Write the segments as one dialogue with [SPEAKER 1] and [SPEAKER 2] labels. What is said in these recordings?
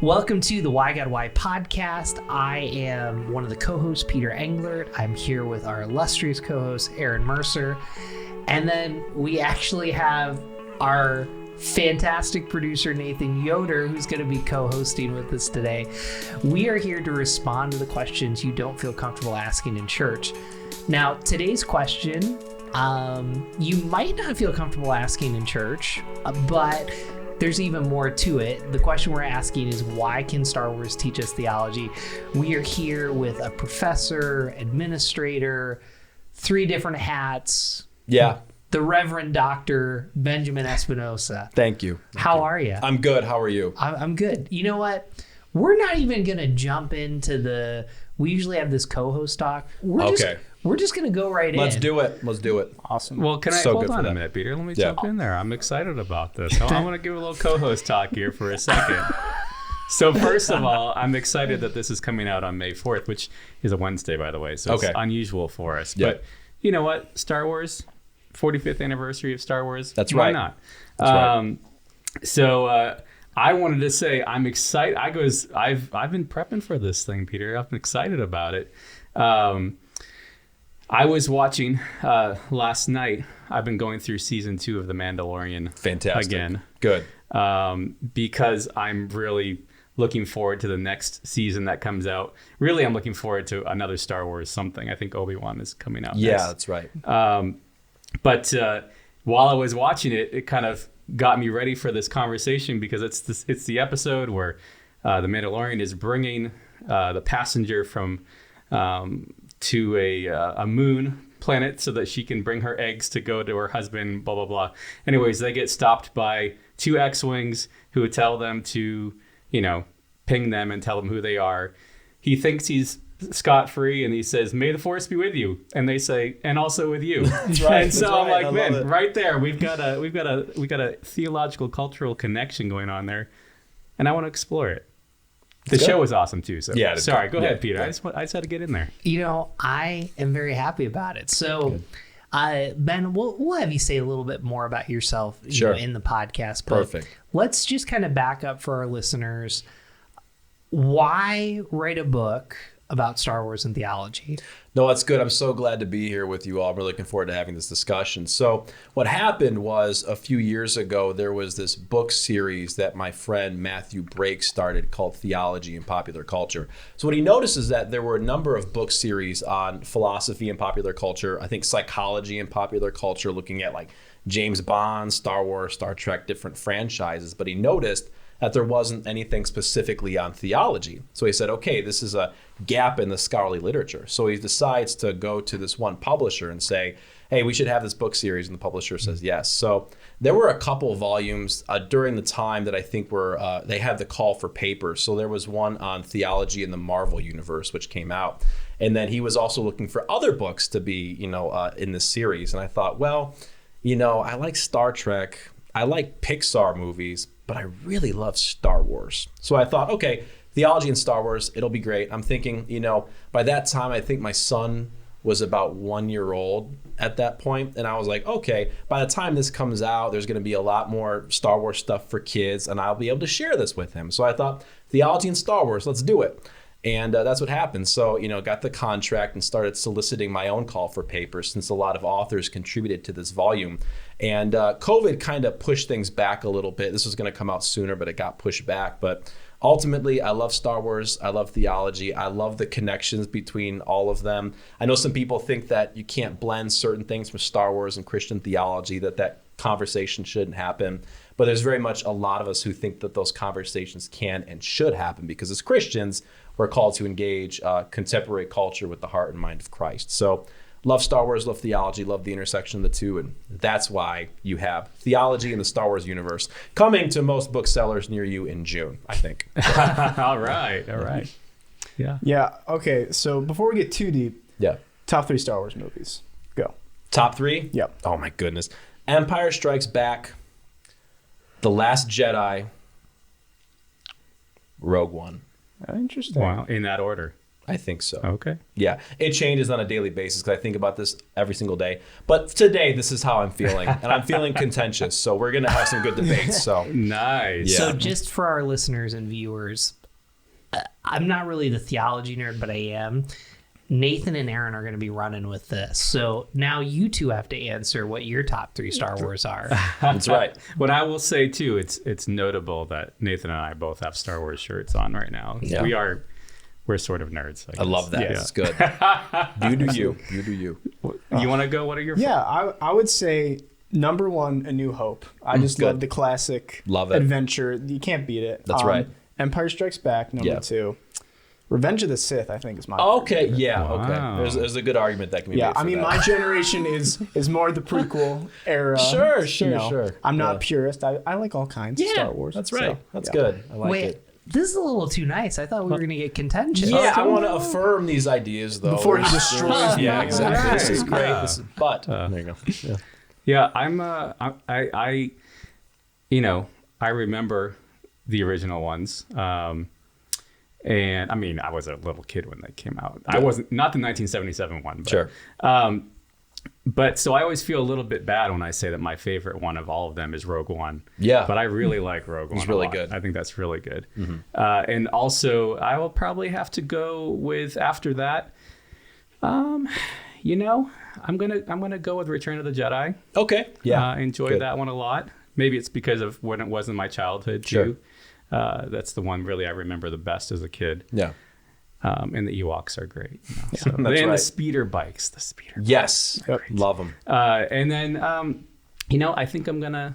[SPEAKER 1] Welcome to the Why God Why podcast. I am one of the co-hosts, Peter Englert. I'm here with our illustrious co-host, Aaron Mercer. And then we actually have our fantastic producer, Nathan Yoder, who's going to be co-hosting with us today. We are here to respond to the questions you don't feel comfortable asking in church. Now, today's question, you might not feel comfortable asking in church, but there's even more to it. The question we're asking is, why can Star Wars teach us theology? We are here with a professor, administrator, 3 different hats.
[SPEAKER 2] Yeah.
[SPEAKER 1] The Reverend Dr. Benjamin Espinosa.
[SPEAKER 2] Thank you.
[SPEAKER 1] How are you?
[SPEAKER 2] I'm good. How are you?
[SPEAKER 1] I'm good. You know what? We're not even going to jump into we usually have this co-host talk. We're just going to go right in.
[SPEAKER 2] Let's do it.
[SPEAKER 3] Awesome.
[SPEAKER 4] Well, can I hold on a minute, Peter? Let me jump in there. I'm excited about this. I want to give a little co-host talk here for a second. So first of all, I'm excited that this is coming out on May 4th, which is a Wednesday, by the way. So it's unusual for us.
[SPEAKER 2] Yep.
[SPEAKER 4] But you know what? Star Wars, 45th anniversary of Star Wars.
[SPEAKER 2] That's
[SPEAKER 4] Why
[SPEAKER 2] right.
[SPEAKER 4] not?
[SPEAKER 2] That's right.
[SPEAKER 4] So I wanted to say I'm excited. I've been prepping for this thing, Peter. I'm excited about it. I was watching last night. I've been going through season 2 of The Mandalorian.
[SPEAKER 2] Fantastic.
[SPEAKER 4] Again.
[SPEAKER 2] Good.
[SPEAKER 4] Because I'm really looking forward to the next season that comes out. Really, I'm looking forward to another Star Wars something. I think Obi-Wan is coming out
[SPEAKER 2] Yeah,
[SPEAKER 4] next.
[SPEAKER 2] that's right.
[SPEAKER 4] But while I was watching it, it kind of got me ready for this conversation because it's the episode where the Mandalorian is bringing the passenger from to a moon planet so that she can bring her eggs to go to her husband, blah, blah, blah. Anyways, they get stopped by 2 X-Wings who would tell them to, ping them and tell them who they are. He thinks he's scot-free and he says, "May the Force be with you." And they say, "And also with you."
[SPEAKER 2] That's right.
[SPEAKER 4] And so
[SPEAKER 2] That's
[SPEAKER 4] I'm
[SPEAKER 2] right.
[SPEAKER 4] like, man, right there, we've got a theological, cultural connection going on there. And I want to explore it. The show was awesome too. So
[SPEAKER 2] Yeah,
[SPEAKER 4] sorry, go ahead, Peter.
[SPEAKER 2] yeah.
[SPEAKER 4] I just had to get in there.
[SPEAKER 1] I am very happy about it. So, Ben, we'll have you say a little bit more about yourself
[SPEAKER 2] Sure.
[SPEAKER 1] in the podcast. But
[SPEAKER 2] Perfect.
[SPEAKER 1] let's just kind of back up for our listeners. Why write a book about Star Wars and theology?
[SPEAKER 2] No, that's good. I'm so glad to be here with you all. I'm really looking forward to having this discussion. So what happened was a few years ago, there was this book series that my friend Matthew Brake started called Theology and Popular Culture. So what he noticed is that there were a number of book series on philosophy and popular culture, I think psychology and popular culture, looking at like James Bond, Star Wars, Star Trek, different franchises. But he noticed that there wasn't anything specifically on theology. So he said, okay, this is a gap in the scholarly literature. So he decides to go to this one publisher and say, hey, we should have this book series. And the publisher says yes. So there were a couple volumes during the time that I think they had the call for papers. So there was one on theology in the Marvel universe, which came out. And then he was also looking for other books to be, in this series. And I thought, well, I like Star Trek. I like Pixar movies, but I really love Star Wars. So I thought, okay, theology and Star Wars, it'll be great. I'm thinking, by that time, I think my son was about 1 year old at that point. And I was like, okay, by the time this comes out, there's going to be a lot more Star Wars stuff for kids, and I'll be able to share this with him. So I thought, theology and Star Wars, let's do it. And that's what happened. So, got the contract and started soliciting my own call for papers since a lot of authors contributed to this volume. And COVID kind of pushed things back a little bit. This was going to come out sooner, but it got pushed back. But ultimately, I love Star Wars. I love theology. I love the connections between all of them. I know some people think that you can't blend certain things from Star Wars and Christian theology, that conversation shouldn't happen. But there's very much a lot of us who think that those conversations can and should happen because as Christians, we're called to engage contemporary culture with the heart and mind of Christ. So love Star Wars, love theology, love the intersection of the two. And that's why you have theology in the Star Wars universe coming to most booksellers near you in June, I think.
[SPEAKER 4] All right. Yeah.
[SPEAKER 3] Yeah. Okay. So before we get too deep,
[SPEAKER 2] Yeah.
[SPEAKER 3] top 3 Star Wars movies. Go.
[SPEAKER 2] Top 3?
[SPEAKER 3] Yep.
[SPEAKER 2] Oh my goodness. Empire Strikes Back, The Last Jedi, Rogue One.
[SPEAKER 3] Interesting.
[SPEAKER 4] Wow. In that order.
[SPEAKER 2] I think so.
[SPEAKER 4] Okay.
[SPEAKER 2] Yeah, it changes on a daily basis because I think about this every single day. But today, this is how I'm feeling, and I'm feeling contentious. So we're gonna have some good debates. So
[SPEAKER 4] Nice.
[SPEAKER 2] Yeah.
[SPEAKER 1] So just for our listeners and viewers, I'm not really the theology nerd, but I am. Nathan and Aaron are going to be running with this. So now you two have to answer what your top 3 Star Wars are.
[SPEAKER 2] that's right.
[SPEAKER 4] What I will say too, it's notable that Nathan and I both have Star Wars shirts on right now.
[SPEAKER 2] Yeah.
[SPEAKER 4] We're sort of nerds. I
[SPEAKER 2] I love that.
[SPEAKER 4] Yeah.
[SPEAKER 2] It's good. You do you. You do you.
[SPEAKER 4] You want to go? What are your?
[SPEAKER 3] Yeah, I would say number 1, A New Hope. I just
[SPEAKER 2] good.
[SPEAKER 3] love the classic
[SPEAKER 2] Love it.
[SPEAKER 3] adventure. You can't beat it.
[SPEAKER 2] That's right.
[SPEAKER 3] Empire Strikes Back, number
[SPEAKER 2] Yeah.
[SPEAKER 3] 2. Revenge of the Sith, I think, is my
[SPEAKER 2] Okay.
[SPEAKER 3] favorite.
[SPEAKER 2] Yeah.
[SPEAKER 4] Wow.
[SPEAKER 2] Okay. There's a good argument that can be
[SPEAKER 3] Yeah,
[SPEAKER 2] made. For
[SPEAKER 3] I mean,
[SPEAKER 2] that.
[SPEAKER 3] my generation is more the prequel era.
[SPEAKER 2] Sure,
[SPEAKER 3] you know.
[SPEAKER 2] sure.
[SPEAKER 3] I'm not
[SPEAKER 2] Yeah.
[SPEAKER 3] a purist. I like all kinds of Star Wars.
[SPEAKER 2] That's right.
[SPEAKER 3] so,
[SPEAKER 2] That's
[SPEAKER 3] yeah.
[SPEAKER 2] good. I like
[SPEAKER 1] Wait,
[SPEAKER 2] it.
[SPEAKER 1] this is a little too nice. I thought we were going to get contentious.
[SPEAKER 2] Yeah, I want to affirm these ideas though.
[SPEAKER 3] Before he destroys me.
[SPEAKER 2] Yeah, exactly. This is great.
[SPEAKER 4] Yeah.
[SPEAKER 2] This is, but there you go. Yeah.
[SPEAKER 4] Yeah, I I remember the original ones. And I mean, I was a little kid when they came out. I wasn't, not the 1977 one. But,
[SPEAKER 2] Sure.
[SPEAKER 4] But so I always feel a little bit bad when I say that my favorite one of all of them is Rogue One.
[SPEAKER 2] Yeah.
[SPEAKER 4] But I really like Rogue One.
[SPEAKER 2] It's really
[SPEAKER 4] a lot.
[SPEAKER 2] good.
[SPEAKER 4] I think that's really good. And also, I will probably have to go with after that. You know, I'm gonna go with Return of the Jedi.
[SPEAKER 2] Okay. Yeah.
[SPEAKER 4] Enjoyed
[SPEAKER 2] Good.
[SPEAKER 4] that one a lot. Maybe it's because of when it was in my childhood
[SPEAKER 2] Sure.
[SPEAKER 4] too. That's the one really I remember the best as a kid.
[SPEAKER 2] Yeah.
[SPEAKER 4] And the Ewoks are great. You know, so, and
[SPEAKER 2] That's
[SPEAKER 4] the
[SPEAKER 2] right.
[SPEAKER 4] speeder bikes,
[SPEAKER 2] Yes. Love them.
[SPEAKER 4] and then, you know, I think I'm gonna.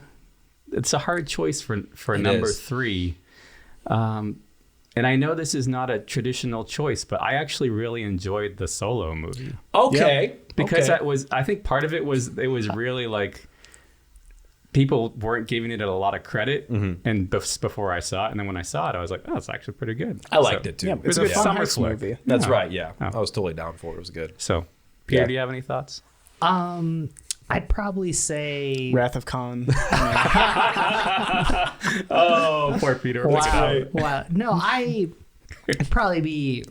[SPEAKER 4] It's a hard choice for number
[SPEAKER 2] is.
[SPEAKER 4] 3. And I know this is not a traditional choice, but I actually really enjoyed the Solo movie
[SPEAKER 2] Okay.
[SPEAKER 4] because
[SPEAKER 2] okay.
[SPEAKER 4] I think part of it was really like people weren't giving it a lot of credit. And before I saw it, and then when I saw it, I was like, oh, it's actually pretty good.
[SPEAKER 2] I liked it too.
[SPEAKER 3] Yeah, it's
[SPEAKER 4] a
[SPEAKER 3] a fun
[SPEAKER 4] summer
[SPEAKER 3] heist
[SPEAKER 4] flick.
[SPEAKER 3] movie.
[SPEAKER 2] That's right. Yeah.
[SPEAKER 4] Oh.
[SPEAKER 2] I was totally down for it. It was good.
[SPEAKER 4] So, Peter,
[SPEAKER 2] Yeah.
[SPEAKER 4] do you have any thoughts?
[SPEAKER 1] I'd probably say...
[SPEAKER 3] Wrath of Khan.
[SPEAKER 4] Oh, poor Peter.
[SPEAKER 1] Wow. No, I'd probably be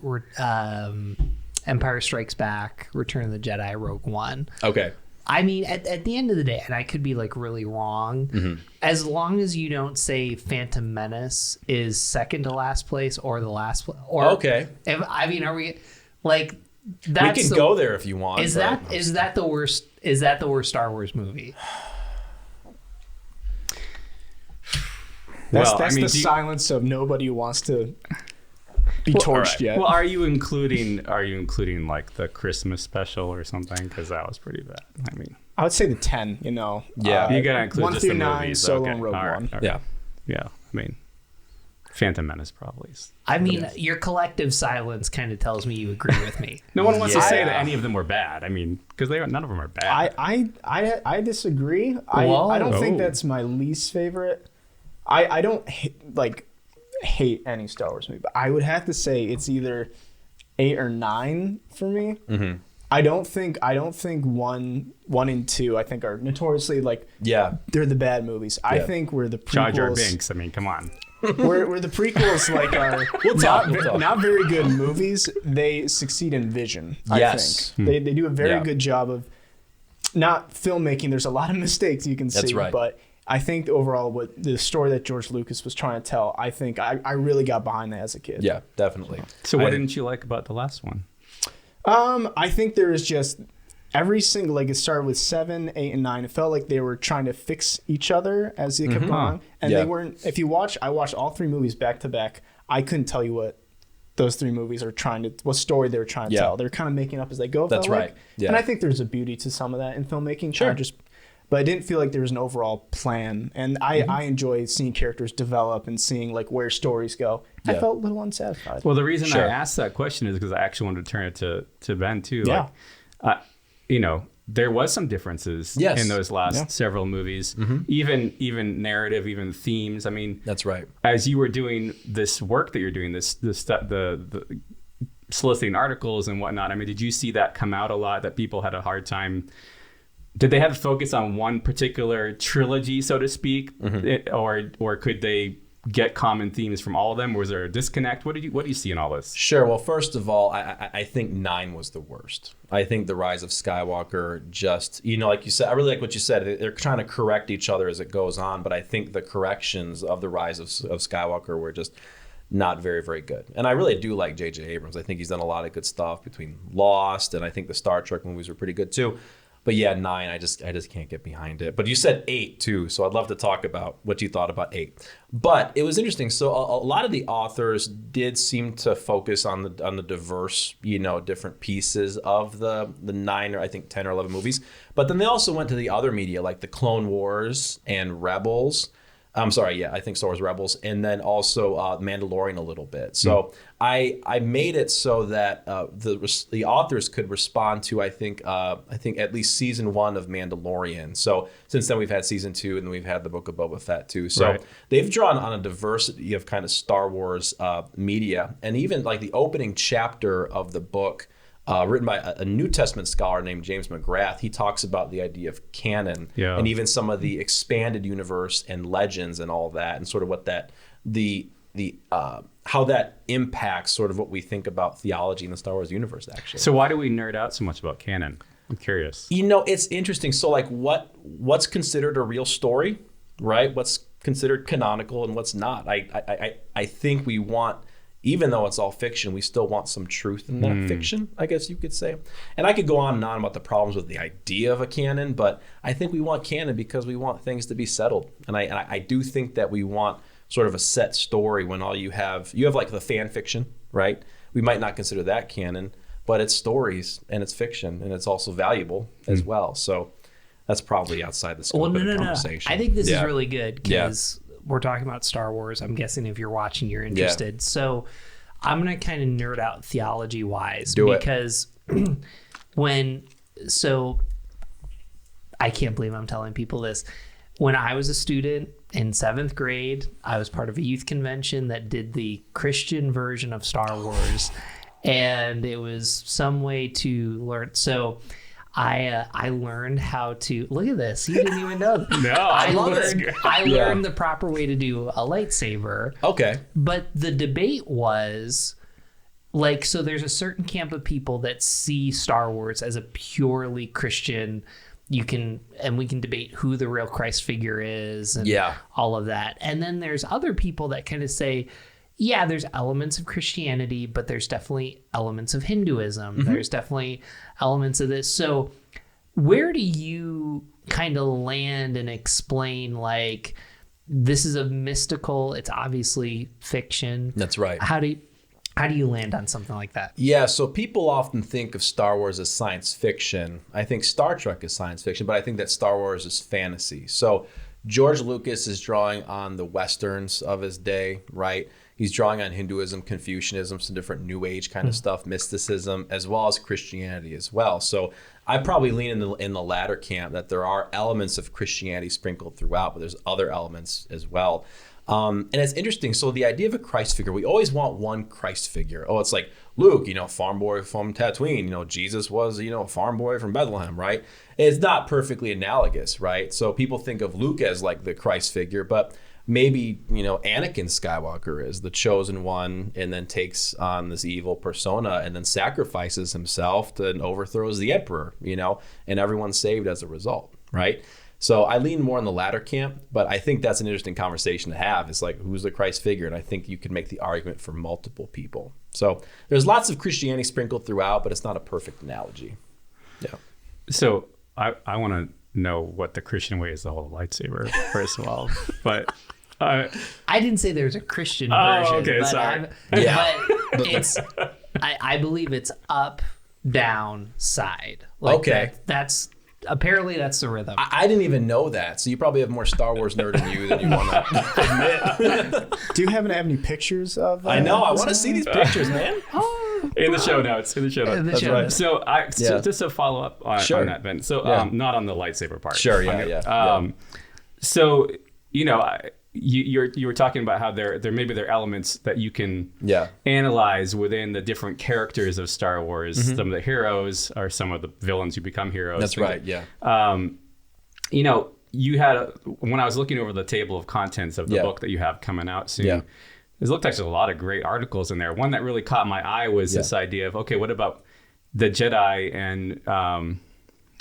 [SPEAKER 1] Empire Strikes Back, Return of the Jedi, Rogue One.
[SPEAKER 2] Okay.
[SPEAKER 1] I mean, at the end of the day, and I could be like really wrong, as long as you don't say Phantom Menace is second to last place or the last place. Or
[SPEAKER 2] Okay.
[SPEAKER 1] I mean, are we like that's
[SPEAKER 2] We can go there if you want.
[SPEAKER 1] Is
[SPEAKER 2] but-
[SPEAKER 1] that the worst? Is that the worst Star Wars movie?
[SPEAKER 3] That's
[SPEAKER 4] Well, I mean,
[SPEAKER 3] the
[SPEAKER 4] do you-
[SPEAKER 3] silence of nobody who wants to be torched
[SPEAKER 4] All right.
[SPEAKER 3] yet.
[SPEAKER 4] Well, are you including like the Christmas special or something? Because that was pretty bad. I mean,
[SPEAKER 3] I would say the 10, you know.
[SPEAKER 2] Yeah.
[SPEAKER 4] you gotta include
[SPEAKER 3] 1
[SPEAKER 4] just
[SPEAKER 3] through
[SPEAKER 4] the
[SPEAKER 3] 9,
[SPEAKER 4] movies.
[SPEAKER 3] Solo
[SPEAKER 4] Okay.
[SPEAKER 3] and Rogue
[SPEAKER 4] All right.
[SPEAKER 3] One.
[SPEAKER 4] All right.
[SPEAKER 2] Yeah.
[SPEAKER 4] Yeah. I mean, Phantom Menace probably is.
[SPEAKER 1] I mean, your collective silence kind of tells me you agree with me.
[SPEAKER 4] No one wants to say
[SPEAKER 2] Yeah.
[SPEAKER 4] that any of them were bad. I mean, because none of them are bad.
[SPEAKER 3] I disagree. I don't think
[SPEAKER 4] Oh.
[SPEAKER 3] that's my least favorite. I don't hate any Star Wars movie, but I would have to say it's either 8 or 9 for me.
[SPEAKER 2] Mm-hmm.
[SPEAKER 3] I don't think 1 and 2 I think are notoriously
[SPEAKER 2] Yeah.
[SPEAKER 3] they're the bad movies. I
[SPEAKER 2] Yeah.
[SPEAKER 3] think we're the prequels.
[SPEAKER 4] Jar Jar Binks. I mean, come on.
[SPEAKER 3] where the prequels are
[SPEAKER 2] We'll talk.
[SPEAKER 3] not very good movies. They succeed in vision.
[SPEAKER 2] Yes.
[SPEAKER 3] I think they do a very
[SPEAKER 2] Yeah.
[SPEAKER 3] good job of not filmmaking. There's a lot of mistakes you can see,
[SPEAKER 2] That's right.
[SPEAKER 3] but I think overall, what the story that George Lucas was trying to tell, I think I really got behind that as a kid.
[SPEAKER 2] Yeah. Definitely.
[SPEAKER 4] So, what
[SPEAKER 2] I-
[SPEAKER 4] didn't you like about the last one?
[SPEAKER 3] I think there is just every single it started with 7, 8, and 9. It felt like they were trying to fix each other as they kept going, and
[SPEAKER 2] Yeah.
[SPEAKER 3] they weren't. If you watch, I watched all 3 movies back to back. I couldn't tell you what those 3 movies are what story they were trying to
[SPEAKER 2] Yeah.
[SPEAKER 3] tell. They're kind of making up as they go. it
[SPEAKER 2] That's
[SPEAKER 3] felt
[SPEAKER 2] right.
[SPEAKER 3] like.
[SPEAKER 2] Yeah.
[SPEAKER 3] And I think there's a beauty to some of that in filmmaking.
[SPEAKER 2] Sure.
[SPEAKER 3] But I didn't feel like there was an overall plan, and I enjoy seeing characters develop and seeing where stories go. I
[SPEAKER 2] Yeah.
[SPEAKER 3] felt a little unsatisfied.
[SPEAKER 4] Well, the reason
[SPEAKER 2] Sure.
[SPEAKER 4] I asked that question is because I actually wanted to turn it to Ben too.
[SPEAKER 3] Yeah.
[SPEAKER 4] You know, there was some differences
[SPEAKER 2] Yes.
[SPEAKER 4] in those last
[SPEAKER 3] Yeah.
[SPEAKER 4] several movies, even narrative, even themes. I mean,
[SPEAKER 2] That's right.
[SPEAKER 4] as you were doing this work that you're doing, the soliciting articles and whatnot. I mean, did you see that come out a lot? That people had a hard time. Did they have to focus on one particular trilogy, so to speak, or could they get common themes from all of them? Or was there a disconnect? What do you see in all this?
[SPEAKER 2] Sure. Well, first of all, I think 9 was the worst. I think The Rise of Skywalker just, like you said, I really like what you said. They're trying to correct each other as it goes on, but I think the corrections of The Rise of Skywalker were just not very, very good. And I really do like J.J. Abrams. I think he's done a lot of good stuff between Lost, and I think the Star Trek movies were pretty good too. But yeah, 9, I just can't get behind it. But you said 8 too, so I'd love to talk about what you thought about 8. But it was interesting. So a lot of the authors did seem to focus on the diverse, different pieces of the 9 or I think 10 or 11 movies. But then they also went to the other media like the Clone Wars and Rebels. I'm sorry, yeah, I think Star Wars Rebels, and then also Mandalorian a little bit. So I made it so that the authors could respond to I think at least season 1 of Mandalorian. So since then we've had season 2, and then we've had the Book of Boba Fett too. So they've drawn on a diversity of kind of Star Wars media, and even like the opening chapter of the book. Written by a New Testament scholar named James McGrath. He talks about the idea of canon and even some of the expanded universe and legends and all that, and sort of what that how that impacts sort of what we think about theology in the Star Wars universe. Actually,
[SPEAKER 4] so why do we nerd out so much about canon? I'm curious.
[SPEAKER 2] It's interesting. So like, what's considered a real story, right? What's considered canonical and what's not? I think we want. Even though it's all fiction, we still want some truth in that fiction, I guess you could say. And I could go on and on about the problems with the idea of a canon, but I think we want canon because we want things to be settled. And I do think that we want sort of a set story when all you have like the fan fiction, right? We might not consider that canon, but it's stories and it's fiction and it's also valuable as well. So that's probably outside the scope of the conversation.
[SPEAKER 1] I think this is really good because we're talking about Star Wars. I'm guessing if you're watching, you're interested. So I'm going to kind of nerd out theology wise because I can't believe I'm telling people this. When I was a student in 7th grade, I was part of a youth convention that did the Christian version of Star Wars. And it was some way to learn. So I learned how to look at this. You didn't even know.
[SPEAKER 4] No, I
[SPEAKER 1] learned the proper way to do a lightsaber.
[SPEAKER 2] Okay.
[SPEAKER 1] But the debate was like, so there's a certain camp of people that see Star Wars as a purely Christian. We can debate who the real Christ figure is and all of that. And then there's other people that kind of say, yeah, there's elements of Christianity, but there's definitely elements of Hinduism. Mm-hmm. There's definitely elements of this. So where do you kind of land and explain, like, this is a mystical, it's obviously fiction.
[SPEAKER 2] That's right.
[SPEAKER 1] How do you land on something like that?
[SPEAKER 2] Yeah, so people often think of Star Wars as science fiction. I think Star Trek is science fiction, but I think that Star Wars is fantasy. So George Lucas is drawing on the Westerns of his day, right? He's drawing on Hinduism, Confucianism, some different New Age kind of stuff, mysticism, as well as Christianity as well. So I probably lean in the latter camp, that there are elements of Christianity sprinkled throughout, but there's other elements as well. And it's interesting. So the idea of a Christ figure, we always want one Christ figure. Oh, it's like Luke, farm boy from Tatooine. Jesus was, a farm boy from Bethlehem, right? It's not perfectly analogous, right? So people think of Luke as like the Christ figure, but maybe, Anakin Skywalker is the chosen one and then takes on this evil persona and then sacrifices himself and overthrows the emperor, and everyone's saved as a result, right? So I lean more in the latter camp, but I think that's an interesting conversation to have. It's like, who's the Christ figure? And I think you could make the argument for multiple people. So there's lots of Christianity sprinkled throughout, but it's not a perfect analogy. Yeah.
[SPEAKER 4] So I want to know what the Christian way is to hold a lightsaber, first of all. But
[SPEAKER 1] I didn't say there's a Christian version.
[SPEAKER 4] Okay,
[SPEAKER 1] but
[SPEAKER 4] sorry.
[SPEAKER 1] But it's, I believe it's up, down, side. Like
[SPEAKER 2] okay.
[SPEAKER 1] That's apparently that's the rhythm.
[SPEAKER 2] I didn't even know that. So you probably have more Star Wars nerd in you than you want to admit.
[SPEAKER 3] Do you happen to have any pictures of?
[SPEAKER 2] I know. I want to see these pictures, man.
[SPEAKER 4] In the show notes.
[SPEAKER 2] That's right.
[SPEAKER 4] So just to follow up on that, Ben. So not on the lightsaber part.
[SPEAKER 2] Sure. Yeah.
[SPEAKER 4] So you were talking about how there are elements that you can analyze within the different characters of Star Wars. Mm-hmm. Some of the heroes are some of the villains who become heroes.
[SPEAKER 2] That's right. Yeah.
[SPEAKER 4] you had, when I was looking over the table of contents of the book that you have coming out soon, it looked like there's a lot of great articles in there. One that really caught my eye was this idea of, okay, what about the Jedi and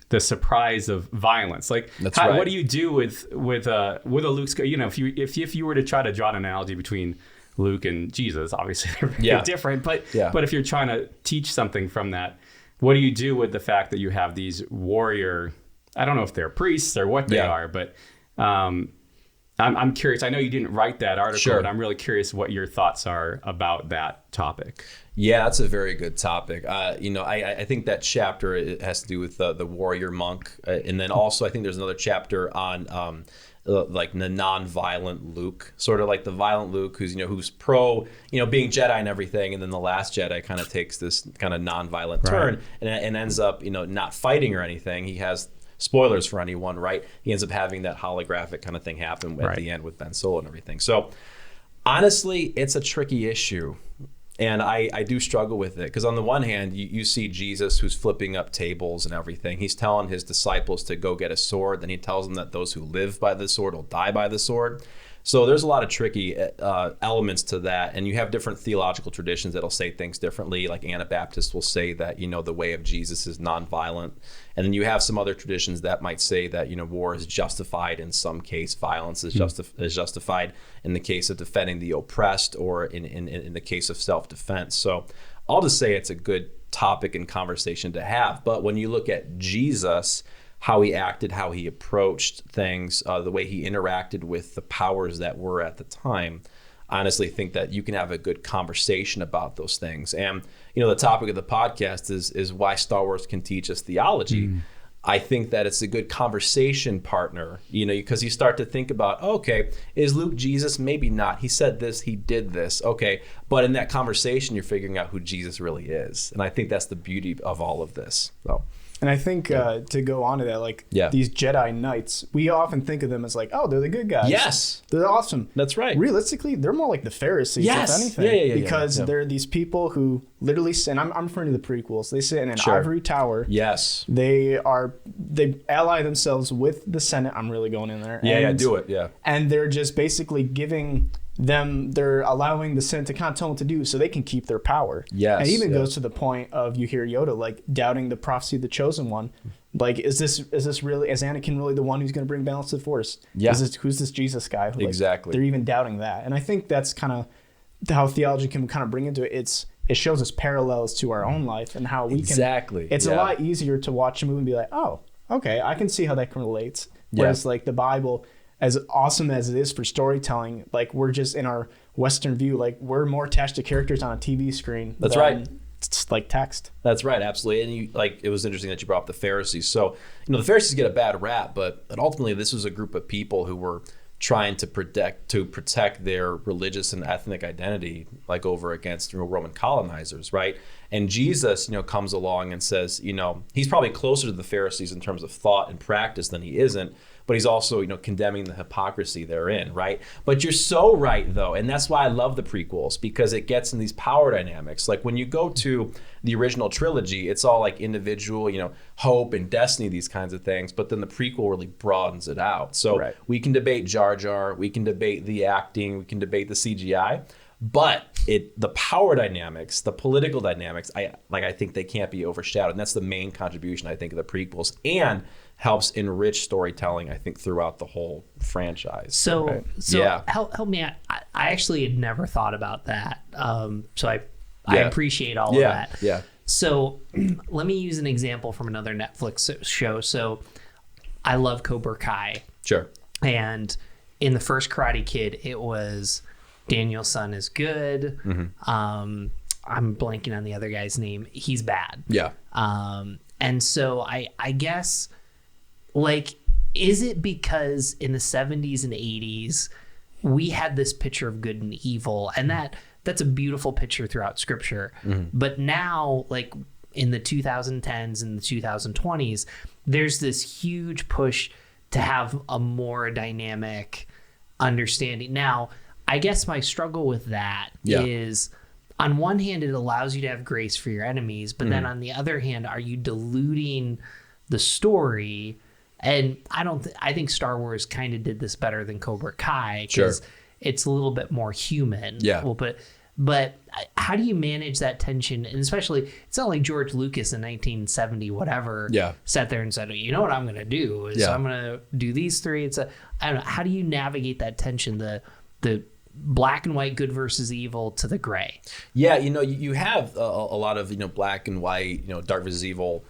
[SPEAKER 4] the surprise of violence? Like, what do you do with a Luke? You know, if you were to try to draw an analogy between Luke and Jesus, obviously they're very different. But if you're trying to teach something from that, what do you do with the fact that you have these warrior? I don't know if they're priests or what they are, but I'm curious. I know you didn't write that article, but I'm really curious what your thoughts are about that topic.
[SPEAKER 2] Yeah, that's a very good topic. I think that chapter, it has to do with the warrior monk, and then also I think there's another chapter on like the non-violent Luke, sort of like the violent Luke, who's pro, being Jedi and everything, and then the Last Jedi kind of takes this kind of non-violent turn and ends up, not fighting or anything. He has, spoilers for anyone, right? He ends up having that holographic kind of thing happen at the end with Ben Solo and everything. So honestly, it's a tricky issue. And I do struggle with it, because on the one hand, you see Jesus who's flipping up tables and everything. He's telling his disciples to go get a sword. Then he tells them that those who live by the sword will die by the sword. So there's a lot of tricky elements to that. And you have different theological traditions that'll say things differently. Like Anabaptists will say that, the way of Jesus is nonviolent. And then you have some other traditions that might say that, war is justified in some case, violence is justified in the case of defending the oppressed, or in the case of self-defense. So I'll just say it's a good topic and conversation to have. But when you look at Jesus, how he acted, how he approached things, the way he interacted with the powers that were at the time, I honestly think that you can have a good conversation about those things. And, the topic of the podcast is why Star Wars can teach us theology. I think that it's a good conversation partner, because you start to think about, okay, is Luke Jesus? Maybe not. He said this, he did this. Okay. But in that conversation, you're figuring out who Jesus really is. And I think that's the beauty of all of this. So.
[SPEAKER 3] And I think to go on to that, these Jedi Knights, we often think of them as like, oh, they're the good guys.
[SPEAKER 2] Yes.
[SPEAKER 3] They're awesome.
[SPEAKER 2] That's right.
[SPEAKER 3] Realistically, they're more like the Pharisees, if anything. Because they're these people who literally sit, and I'm referring to the prequels, they sit in an ivory tower.
[SPEAKER 2] Yes.
[SPEAKER 3] They ally themselves with the Senate. I'm really going in there.
[SPEAKER 2] Do it. Yeah.
[SPEAKER 3] And they're just basically they're allowing the Senate to kind of tell them what to do so they can keep their power.
[SPEAKER 2] Yes.
[SPEAKER 3] And it even goes to the point of, you hear Yoda like doubting the prophecy of the chosen one. Like, is Anakin really the one who's going to bring balance to the Force?
[SPEAKER 2] Yeah.
[SPEAKER 3] Who's this Jesus guy? Like,
[SPEAKER 2] exactly.
[SPEAKER 3] They're even doubting that. And I think that's kind of how theology can kind of bring into it. It shows us parallels to our own life and how we can.
[SPEAKER 2] Exactly.
[SPEAKER 3] It's a lot easier to watch a movie and be like, oh, okay, I can see how that can relate. Whereas like the Bible, as awesome as it is for storytelling, like, we're just in our Western view, like, we're more attached to characters on a TV screen.
[SPEAKER 2] That's right.
[SPEAKER 3] It's like text.
[SPEAKER 2] That's right, absolutely. And it was interesting that you brought up the Pharisees. So, the Pharisees get a bad rap, but ultimately this was a group of people who were trying to protect their religious and ethnic identity, like, over against Roman colonizers, right? And Jesus, comes along and says, he's probably closer to the Pharisees in terms of thought and practice than he isn't. But he's also, condemning the hypocrisy therein, right? But you're so right, though, and that's why I love the prequels, because it gets in these power dynamics. Like, when you go to the original trilogy, it's all like individual, hope and destiny, these kinds of things. But then the prequel really broadens it out. So we can debate Jar Jar, we can debate the acting, we can debate the CGI, but the power dynamics, the political dynamics, I think they can't be overshadowed. And that's the main contribution, I think, of the prequels, and helps enrich storytelling, I think, throughout the whole franchise.
[SPEAKER 1] So help me out. I actually had never thought about that. So I appreciate all of that.
[SPEAKER 2] Yeah.
[SPEAKER 1] So let me use an example from another Netflix show. So I love Cobra Kai.
[SPEAKER 2] Sure.
[SPEAKER 1] And in the first Karate Kid, it was Daniel-san is good. Mm-hmm. I'm blanking on the other guy's name. He's bad.
[SPEAKER 2] Yeah.
[SPEAKER 1] And so I guess, like, is it because in the 70s and 80s we had this picture of good and evil, and that's a beautiful picture throughout scripture. Mm-hmm. But now, like, in the 2010s and the 2020s, there's this huge push to have a more dynamic understanding. Now, I guess my struggle with that is, on one hand, it allows you to have grace for your enemies, but then on the other hand, are you diluting the story And I think Star Wars kind of did this better than Cobra Kai because it's a little bit more human.
[SPEAKER 2] Yeah.
[SPEAKER 1] But how do you manage that tension? And especially, it's not like George Lucas in 1970 whatever sat there and said, you know what I'm going to do is I'm going to do these three. I don't know. How do you navigate that tension? The black and white, good versus evil, to the gray.
[SPEAKER 2] Yeah, you have a lot of black and white, dark versus evil,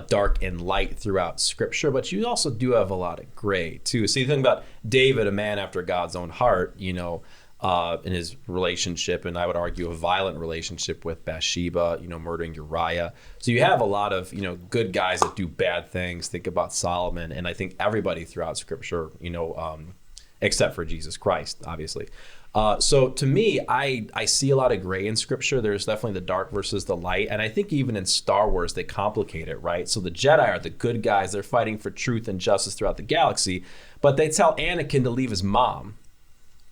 [SPEAKER 2] dark and light throughout Scripture, but you also do have a lot of gray too. So you think about David, a man after God's own heart, in his relationship, and I would argue a violent relationship with Bathsheba, murdering Uriah. So you have a lot of good guys that do bad things. Think about Solomon, and I think everybody throughout Scripture, except for Jesus Christ, obviously. So to me, I see a lot of gray in Scripture. There's definitely the dark versus the light. And I think even in Star Wars, they complicate it, right? So the Jedi are the good guys. They're fighting for truth and justice throughout the galaxy. But they tell Anakin to leave his mom,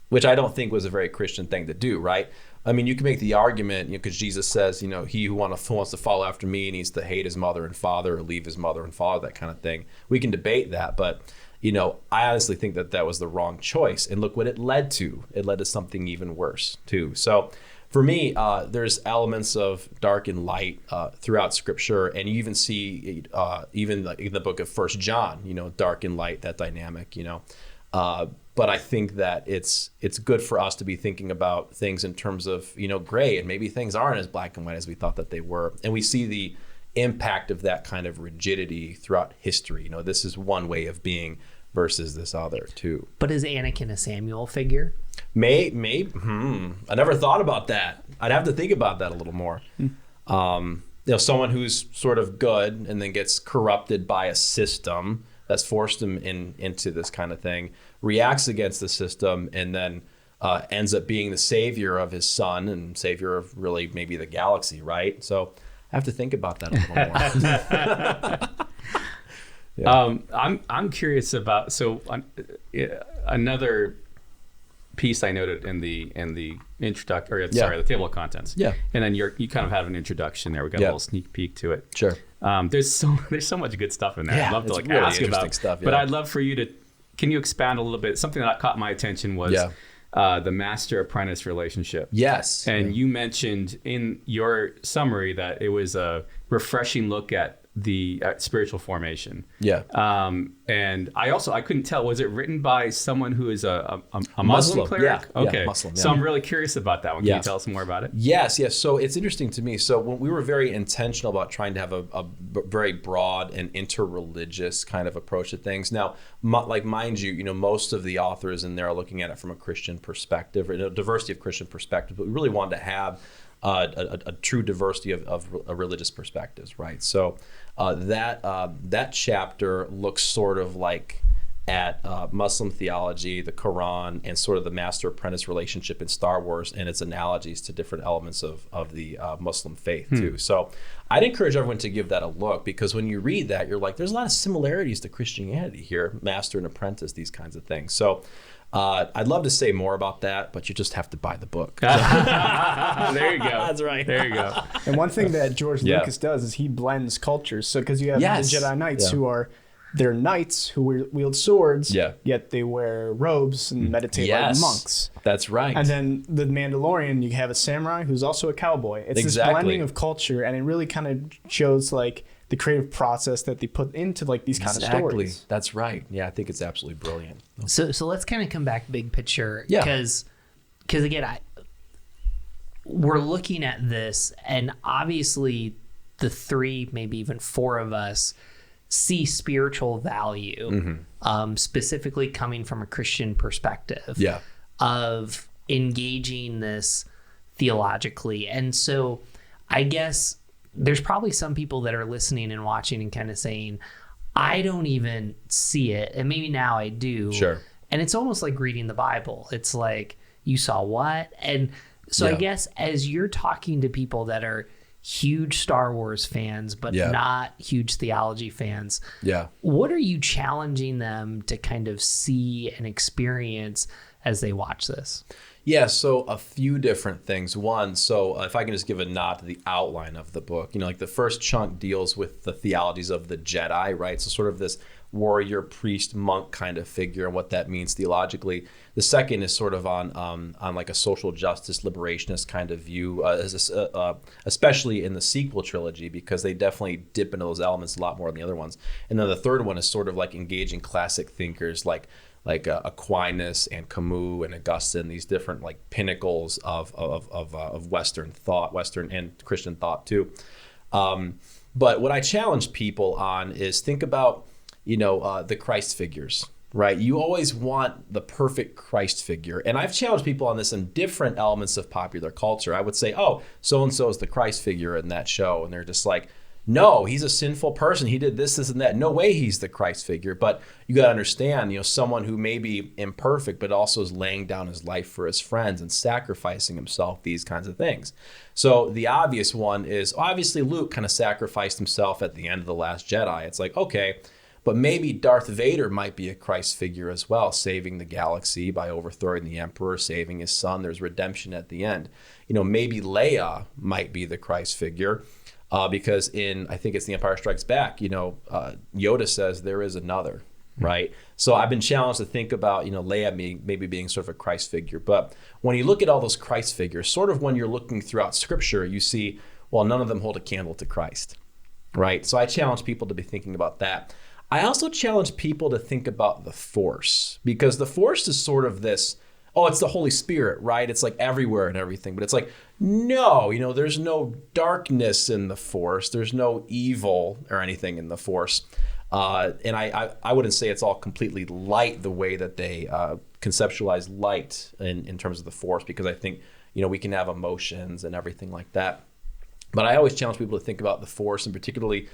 [SPEAKER 2] which I don't think was a very Christian thing to do, right? I mean, you can make the argument, because Jesus says, he who wants to follow after me needs to hate his mother and father or leave his mother and father, that kind of thing. We can debate that, but I honestly think that was the wrong choice. And look what it led to. It led to something even worse, too. So for me, there's elements of dark and light throughout Scripture. And you even see, even in the book of 1 John, dark and light, that dynamic, But I think that it's good for us to be thinking about things in terms of, gray. And maybe things aren't as black and white as we thought that they were. And we see the impact of that kind of rigidity throughout history. This is one way of being versus this other too.
[SPEAKER 1] But is Anakin a Samuel figure?
[SPEAKER 2] I never thought about that. I'd have to think about that a little more. Someone who's sort of good and then gets corrupted by a system that's forced him into this kind of thing, reacts against the system, and then ends up being the savior of his son and savior of really maybe the galaxy, right? So I have to think about that a little more.
[SPEAKER 4] I'm curious about another piece I noted in the introduction, the table of contents.
[SPEAKER 2] Yeah,
[SPEAKER 4] and then you kind of have an introduction there. We got a little sneak peek to it.
[SPEAKER 2] Sure.
[SPEAKER 4] There's so much good stuff in there.
[SPEAKER 2] Yeah,
[SPEAKER 4] I'd love to
[SPEAKER 2] really
[SPEAKER 4] ask about
[SPEAKER 2] stuff. Yeah.
[SPEAKER 4] But I'd love for you to. Can you expand a little bit? Something that caught my attention was the master-apprentice relationship.
[SPEAKER 2] Yes.
[SPEAKER 4] And you mentioned in your summary that it was a refreshing look at the spiritual formation.
[SPEAKER 2] Yeah.
[SPEAKER 4] And I couldn't tell, was it written by someone who is a Muslim cleric?
[SPEAKER 2] Yeah.
[SPEAKER 4] Okay.
[SPEAKER 2] Yeah, Muslim, yeah.
[SPEAKER 4] So I'm really curious about that one. Can you tell us more about it?
[SPEAKER 2] Yes. So it's interesting to me. So when we were very intentional about trying to have a very broad and interreligious kind of approach to things. Now, mind you, most of the authors in there are looking at it from a Christian perspective, or a diversity of Christian perspectives, but we really wanted to have a true diversity of religious perspectives, right? So that chapter looks sort of like at Muslim theology, the Quran, and sort of the master-apprentice relationship in Star Wars and its analogies to different elements of the Muslim faith too. So I'd encourage everyone to give that a look, because when you read that, you're like, there's a lot of similarities to Christianity here, master and apprentice, these kinds of things. So I'd love to say more about that, but you just have to buy the book.
[SPEAKER 4] There you go.
[SPEAKER 2] That's right.
[SPEAKER 4] There you go.
[SPEAKER 3] And one thing that George Lucas does is he blends cultures. So because you have the Jedi Knights who are, they're knights who wield swords, yet they wear robes and meditate like monks.
[SPEAKER 2] That's right.
[SPEAKER 3] And then the Mandalorian, you have a samurai who's also a cowboy. It's this blending of culture, and it really kind of shows like the creative process that they put into like these kind of stories.
[SPEAKER 2] That's right. Yeah, I think it's absolutely brilliant.
[SPEAKER 1] So let's kind of come back big picture.
[SPEAKER 2] Yeah.
[SPEAKER 1] Because again, we're looking at this, and obviously the three, maybe even four of us see spiritual value, specifically coming from a Christian perspective of engaging this theologically. And so I guess there's probably some people that are listening and watching and kind of saying, I don't even see it. And maybe now I do.
[SPEAKER 2] Sure.
[SPEAKER 1] And it's almost like reading the Bible. It's like, you saw what? And so I guess as you're talking to people that are huge Star Wars fans, but not huge theology fans, what are you challenging them to kind of see and experience as they watch this?
[SPEAKER 2] Yeah, so a few different things. One, so if I can just give a nod to the outline of the book, like the first chunk deals with the theologies of the Jedi, right? So sort of this warrior, priest, monk kind of figure and what that means theologically. The second is sort of on like a social justice liberationist kind of view, especially in the sequel trilogy, because they definitely dip into those elements a lot more than the other ones. And then the third one is sort of like engaging classic thinkers like Aquinas and Camus and Augustine, these different like pinnacles of Western thought, Western and Christian thought too. But what I challenge people on is think about, the Christ figures, right? You always want the perfect Christ figure. And I've challenged people on this in different elements of popular culture. I would say, oh, so-and-so is the Christ figure in that show. And they're just like, no, he's a sinful person. He did this, and that. No way he's the Christ figure. But you got to understand, someone who may be imperfect, but also is laying down his life for his friends and sacrificing himself, these kinds of things. So the obvious one is, obviously, Luke kind of sacrificed himself at the end of The Last Jedi. It's like, okay, but maybe Darth Vader might be a Christ figure as well, saving the galaxy by overthrowing the Emperor, saving his son. There's redemption at the end. Maybe Leia might be the Christ figure. Because I think it's The Empire Strikes Back, Yoda says there is another, right? So I've been challenged to think about, Leia maybe being sort of a Christ figure. But when you look at all those Christ figures, sort of when you're looking throughout Scripture, you see, well, none of them hold a candle to Christ, right? So I challenge people to be thinking about that. I also challenge people to think about the Force, because the Force is sort of this, it's the Holy Spirit, right? It's like everywhere and everything. But it's like, no, there's no darkness in the Force. There's no evil or anything in the Force. And I wouldn't say it's all completely light the way that they conceptualize light in terms of the Force, because I think, we can have emotions and everything like that. But I always challenge people to think about the Force, and particularly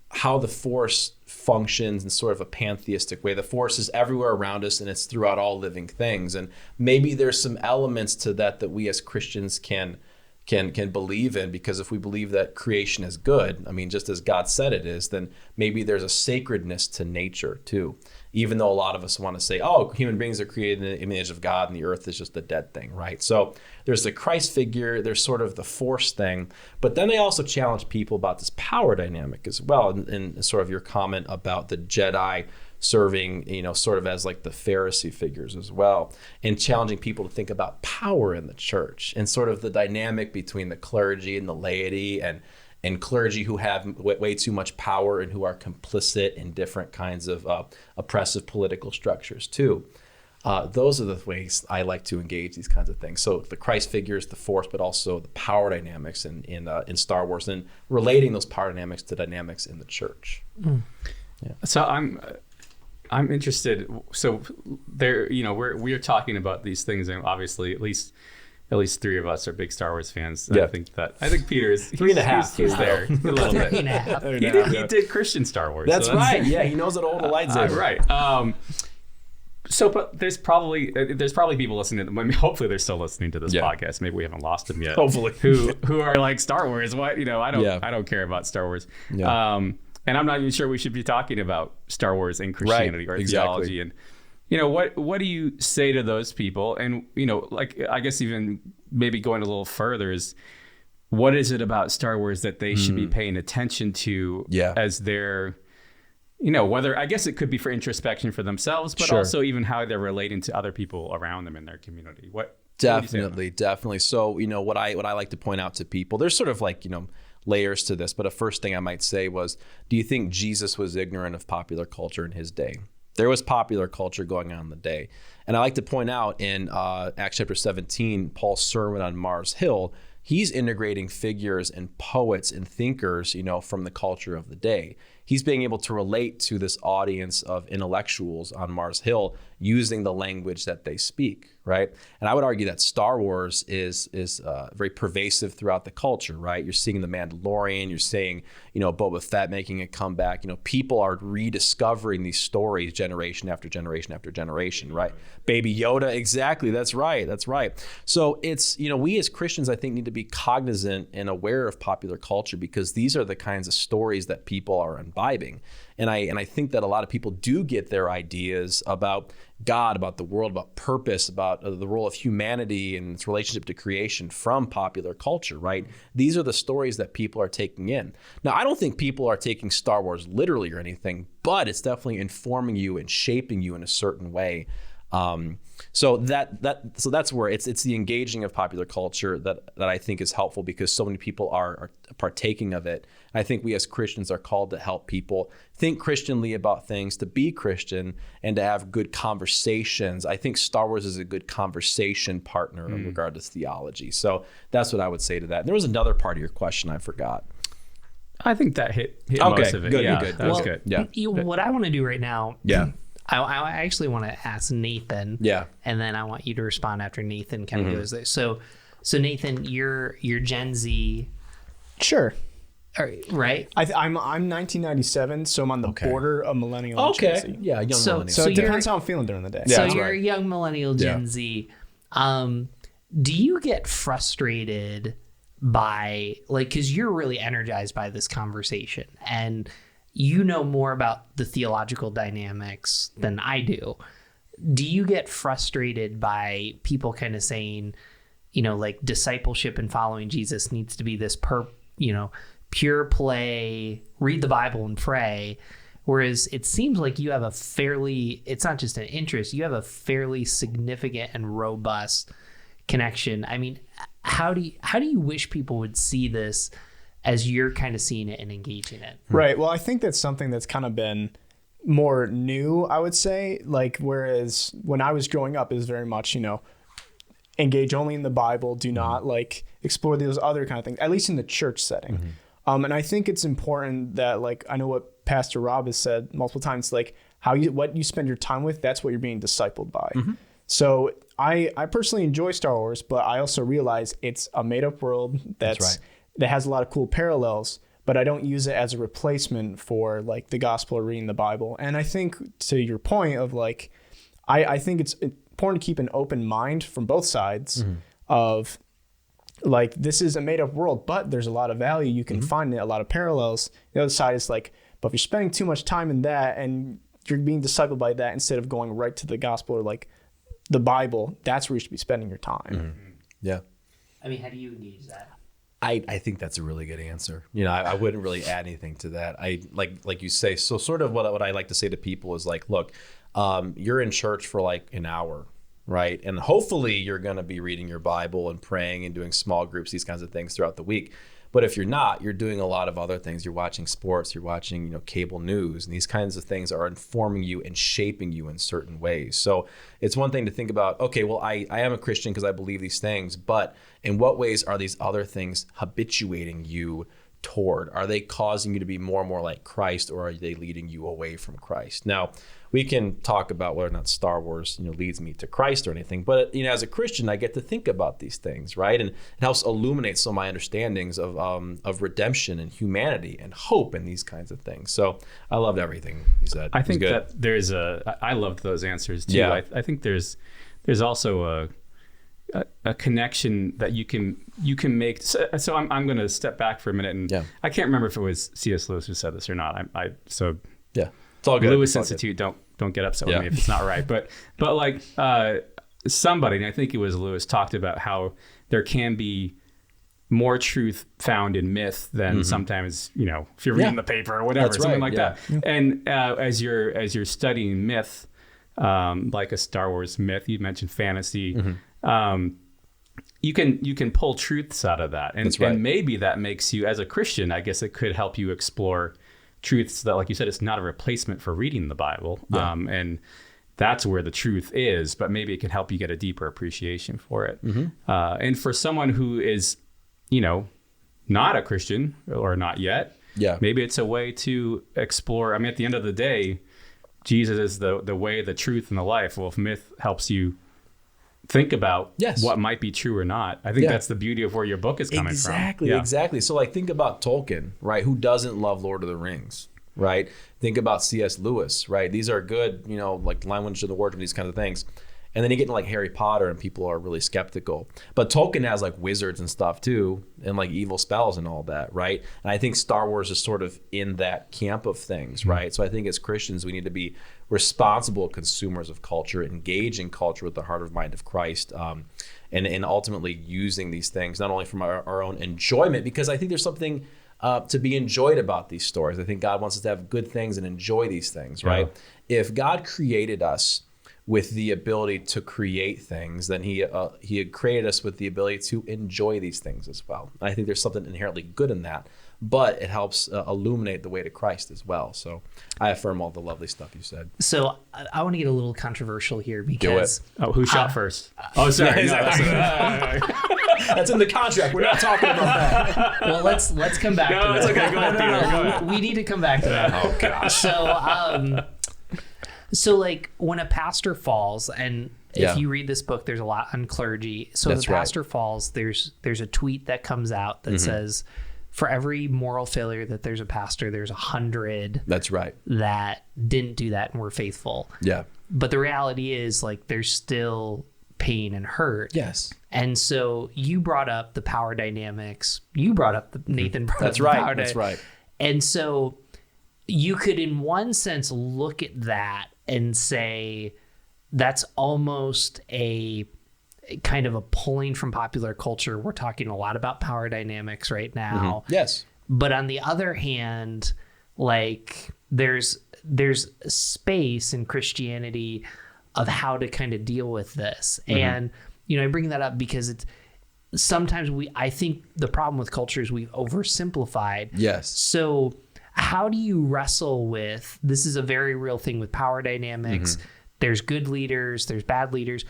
[SPEAKER 2] how the Force functions in sort of a pantheistic way. The Force is everywhere around us, and it's throughout all living things. And maybe there's some elements to that we as Christians can believe in, because if we believe that creation is good, just as God said it is, then maybe there's a sacredness to nature too. Even though a lot of us want to say, human beings are created in the image of God and the earth is just a dead thing, right? So there's the Christ figure, there's sort of the Force thing, but then I also challenge people about this power dynamic as well, and sort of your comment about the Jedi serving, sort of as like the Pharisee figures as well, and challenging people to think about power in the church and sort of the dynamic between the clergy and the laity, and clergy who have way too much power and who are complicit in different kinds of oppressive political structures too. Those are the ways I like to engage these kinds of things. So the Christ figures, the Force, but also the power dynamics in Star Wars, and relating those power dynamics to dynamics in the church.
[SPEAKER 4] Mm. Yeah. So I'm interested. So there, we're talking about these things, and obviously at least three of us are big Star Wars fans.
[SPEAKER 2] Yeah.
[SPEAKER 4] I think Peter is
[SPEAKER 2] 3.5.
[SPEAKER 4] He's there a little bit.
[SPEAKER 1] 3.5.
[SPEAKER 4] He did Christian Star Wars.
[SPEAKER 2] That's right. Yeah, he knows how to hold a lightsaber.
[SPEAKER 4] Right. But there's probably people listening. Hopefully they're still listening to this podcast. Maybe we haven't lost them yet.
[SPEAKER 2] Hopefully,
[SPEAKER 4] who are like Star Wars. What I don't care about Star Wars.
[SPEAKER 2] Yeah.
[SPEAKER 4] And I'm not even sure we should be talking about Star Wars and Christianity or theology. And what do you say to those people? And like, I guess even maybe going a little further is, what is it about Star Wars that they should be paying attention to as their, whether, I guess it could be for introspection for themselves, but also even how they're relating to other people around them in their community.
[SPEAKER 2] Definitely. So, what I like to point out to people, there's sort of like, layers to this, but a first thing I might say was, do you think Jesus was ignorant of popular culture in his day? There was popular culture going on in the day. And I like to point out in Acts chapter 17, Paul's sermon on Mars Hill, he's integrating figures and poets and thinkers, from the culture of the day. He's being able to relate to this audience of intellectuals on Mars Hill using the language that they speak, right? And I would argue that Star Wars is very pervasive throughout the culture, right? You're seeing The Mandalorian, you're seeing, Boba Fett making a comeback. People are rediscovering these stories generation after generation after generation, right? Baby Yoda, exactly. That's right. So it's, we as Christians, I think, need to be cognizant and aware of popular culture, because these are the kinds of stories that people are imbibing. And I think that a lot of people do get their ideas about God, about the world, about purpose, about the role of humanity and its relationship to creation from popular culture, right? These are the stories that people are taking in. Now, I don't think people are taking Star Wars literally or anything, but it's definitely informing you and shaping you in a certain way. So that's where it's the engaging of popular culture that I think is helpful, because so many people are partaking of it. I think we as Christians are called to help people think Christianly about things, to be Christian, and to have good conversations. I think Star Wars is a good conversation partner in regard to theology. So that's what I would say to that. And there was another part of your question I forgot.
[SPEAKER 4] I think that hit
[SPEAKER 2] Okay,
[SPEAKER 4] most of it.
[SPEAKER 2] good,
[SPEAKER 4] Yeah,
[SPEAKER 2] good.
[SPEAKER 4] that was
[SPEAKER 1] Well,
[SPEAKER 4] good.
[SPEAKER 2] Yeah.
[SPEAKER 1] What I want to do right now,
[SPEAKER 2] Yeah.
[SPEAKER 1] I actually want to ask Nathan.
[SPEAKER 2] Yeah.
[SPEAKER 1] And then I want you to respond after Nathan kind of goes there. So Nathan, you're Gen Z,
[SPEAKER 3] Sure.
[SPEAKER 1] right?
[SPEAKER 3] I'm 1997, so I'm on the border of millennial and Gen Z.
[SPEAKER 2] Yeah, young
[SPEAKER 1] So-
[SPEAKER 2] millennial.
[SPEAKER 3] So,
[SPEAKER 1] So
[SPEAKER 3] it
[SPEAKER 1] you're-
[SPEAKER 3] depends how I'm feeling during the day.
[SPEAKER 2] Yeah,
[SPEAKER 1] So
[SPEAKER 2] that's
[SPEAKER 1] you're
[SPEAKER 2] right.
[SPEAKER 1] a young millennial Gen
[SPEAKER 2] Yeah.
[SPEAKER 1] Z. Do you get frustrated by, like, because you're really energized by this conversation and you know more about the theological dynamics than I do. Do you get frustrated by people kind of saying, like discipleship and following Jesus needs to be this pure play, read the Bible and pray? Whereas it seems like you have it's not just an interest, you have a fairly significant and robust connection. I mean, how do you wish people would see this as you're kind of seeing it and engaging it?
[SPEAKER 3] Right. Well, I think that's something that's kind of been more new, I would say. Like, whereas when I was growing up, it was very much, engage only in the Bible, do not like explore those other kind of things, at least in the church setting. And I think it's important that, like, I know what Pastor Rob has said multiple times, like what you spend your time with, that's what you're being discipled by. So I personally enjoy Star Wars, but I also realize it's a made up world that has a lot of cool parallels, but I don't use it as a replacement for like the gospel or reading the Bible. And I think to your point of like, I think it's important to keep an open mind from both sides of like, this is a made up world, but there's a lot of value you can find in it, a lot of parallels. The other side is like, but if you're spending too much time in that and you're being discipled by that instead of going right to the gospel or like the Bible, that's where you should be spending your time.
[SPEAKER 2] Yeah.
[SPEAKER 1] I mean, how do you engage that?
[SPEAKER 2] I think that's a really good answer. I wouldn't really add anything to that. I like you say, so sort of what I like to say to people is like, look, you're in church for like an hour, right? And hopefully you're going to be reading your Bible and praying and doing small groups, these kinds of things throughout the week. But if you're not, you're doing a lot of other things. You're watching sports, you're watching, cable news, and these kinds of things are informing you and shaping you in certain ways. So it's one thing to think about, okay, well, I am a Christian because I believe these things, but in what ways are these other things habituating you toward? Are they causing you to be more and more like Christ, or are they leading you away from Christ? Now, we can talk about whether or not Star Wars, leads me to Christ or anything, but as a Christian, I get to think about these things, right? And it helps illuminate some of my understandings of redemption and humanity and hope and these kinds of things. So I loved everything you said.
[SPEAKER 4] I think that there's I loved those answers too.
[SPEAKER 2] Yeah.
[SPEAKER 4] I think there's also a connection that you can make. So I'm going to step back for a minute, and I can't remember if it was C.S. Lewis who said this or not.
[SPEAKER 2] Yeah, it's all good.
[SPEAKER 4] Lewis Institute, don't get upset with me if it's not right. But like somebody, and I think it was Lewis, talked about how there can be more truth found in myth than sometimes, if you're reading the paper or whatever, something like that. And as you're studying myth, like a Star Wars myth, you mentioned fantasy, you can pull truths out of that. And maybe that makes you, as a Christian, I guess it could help you explore truths that, like you said, it's not a replacement for reading the Bible. And that's where the truth is, but maybe it can help you get a deeper appreciation for it. And for someone who is, not a Christian or not yet, maybe it's a way to explore. I mean, at the end of the day, Jesus is the way, the truth, and the life. Well, if myth helps you think about what might be true or not, I think that's the beauty of where your book is coming from.
[SPEAKER 2] Exactly. So like, think about Tolkien, right? Who doesn't love Lord of the Rings, right? Think about C.S. Lewis, right? These are good, like Language of the Wardrobe, these kinds of things. And then you get into like Harry Potter and people are really skeptical. But Tolkien has like wizards and stuff too, and like evil spells and all that, right? And I think Star Wars is sort of in that camp of things, right? So I think as Christians, we need to be responsible consumers of culture, engaging culture with the heart of mind of Christ, and ultimately using these things not only from our own enjoyment, because I think there's something to be enjoyed about these stories. I think God wants us to have good things and enjoy these things, right? Yeah. If God created us with the ability to create things, then he had created us with the ability to enjoy these things as well. I think there's something inherently good in that, but it helps illuminate the way to Christ as well. So I affirm all the lovely stuff you said.
[SPEAKER 1] So I want to get a little controversial here because
[SPEAKER 4] who shot first? Oh, sorry.
[SPEAKER 2] That's in the contract. We're not talking about that.
[SPEAKER 1] Well, let's come back to that.
[SPEAKER 4] It's okay. Go ahead, Peter. Go ahead.
[SPEAKER 1] We need to come back to that.
[SPEAKER 2] Oh gosh.
[SPEAKER 1] So like when a pastor falls, and
[SPEAKER 2] Yeah.
[SPEAKER 1] if you read this book, there's a lot on clergy. So
[SPEAKER 2] That's
[SPEAKER 1] the pastor falls, there's a tweet that comes out that says, for every moral failure that there's a pastor, there's 100
[SPEAKER 2] That's right.
[SPEAKER 1] that didn't do that and were faithful.
[SPEAKER 2] Yeah.
[SPEAKER 1] But the reality is, like, there's still pain and hurt.
[SPEAKER 2] Yes.
[SPEAKER 1] And so you brought up the power dynamics. You brought up Nathan brought
[SPEAKER 2] That's
[SPEAKER 1] up the
[SPEAKER 2] right.
[SPEAKER 1] power
[SPEAKER 2] That's right.
[SPEAKER 1] And so you could, in one sense, look at that and say that's almost a kind of a pulling from popular culture. We're talking a lot about power dynamics right now.
[SPEAKER 2] Yes.
[SPEAKER 1] But on the other hand, like there's space in Christianity of how to kind of deal with this. And, you know, I bring that up because it's sometimes I think the problem with culture is we've oversimplified.
[SPEAKER 2] Yes.
[SPEAKER 1] So how do you wrestle with, this is a very real thing with power dynamics. There's good leaders, there's bad leaders.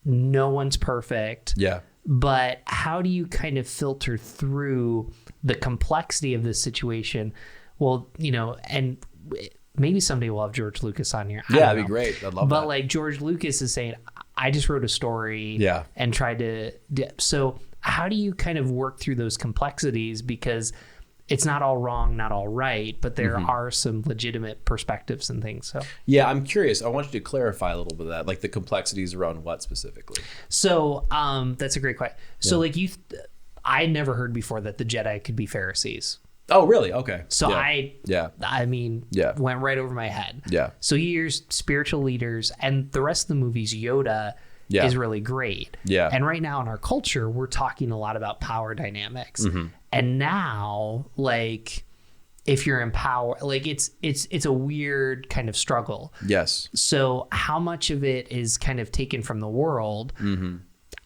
[SPEAKER 1] No one's perfect.
[SPEAKER 2] Yeah.
[SPEAKER 1] But how do you kind of filter through the complexity of this situation? Well, you know, and maybe someday we'll have George Lucas on here.
[SPEAKER 2] Yeah, that'd be great. I'd love that.
[SPEAKER 1] But like George Lucas is saying, I just wrote a story and tried to. So how do you kind of work through those complexities? Because it's not all wrong, not all right, but there are some legitimate perspectives and things. So
[SPEAKER 2] yeah, I'm curious. I want you to clarify a little bit of that, like the complexities around what specifically.
[SPEAKER 1] So that's a great question. So like I never heard before that the Jedi could be Pharisees.
[SPEAKER 2] Oh, really? Okay.
[SPEAKER 1] So
[SPEAKER 2] yeah.
[SPEAKER 1] I mean, went right over my head.
[SPEAKER 2] Yeah.
[SPEAKER 1] So here's spiritual leaders, and the rest of the movies, Yoda is really great.
[SPEAKER 2] Yeah.
[SPEAKER 1] And right now in our culture, we're talking a lot about power dynamics. And now, like, if you're in power, like it's a weird kind of struggle.
[SPEAKER 2] Yes.
[SPEAKER 1] So how much of it is kind of taken from the world?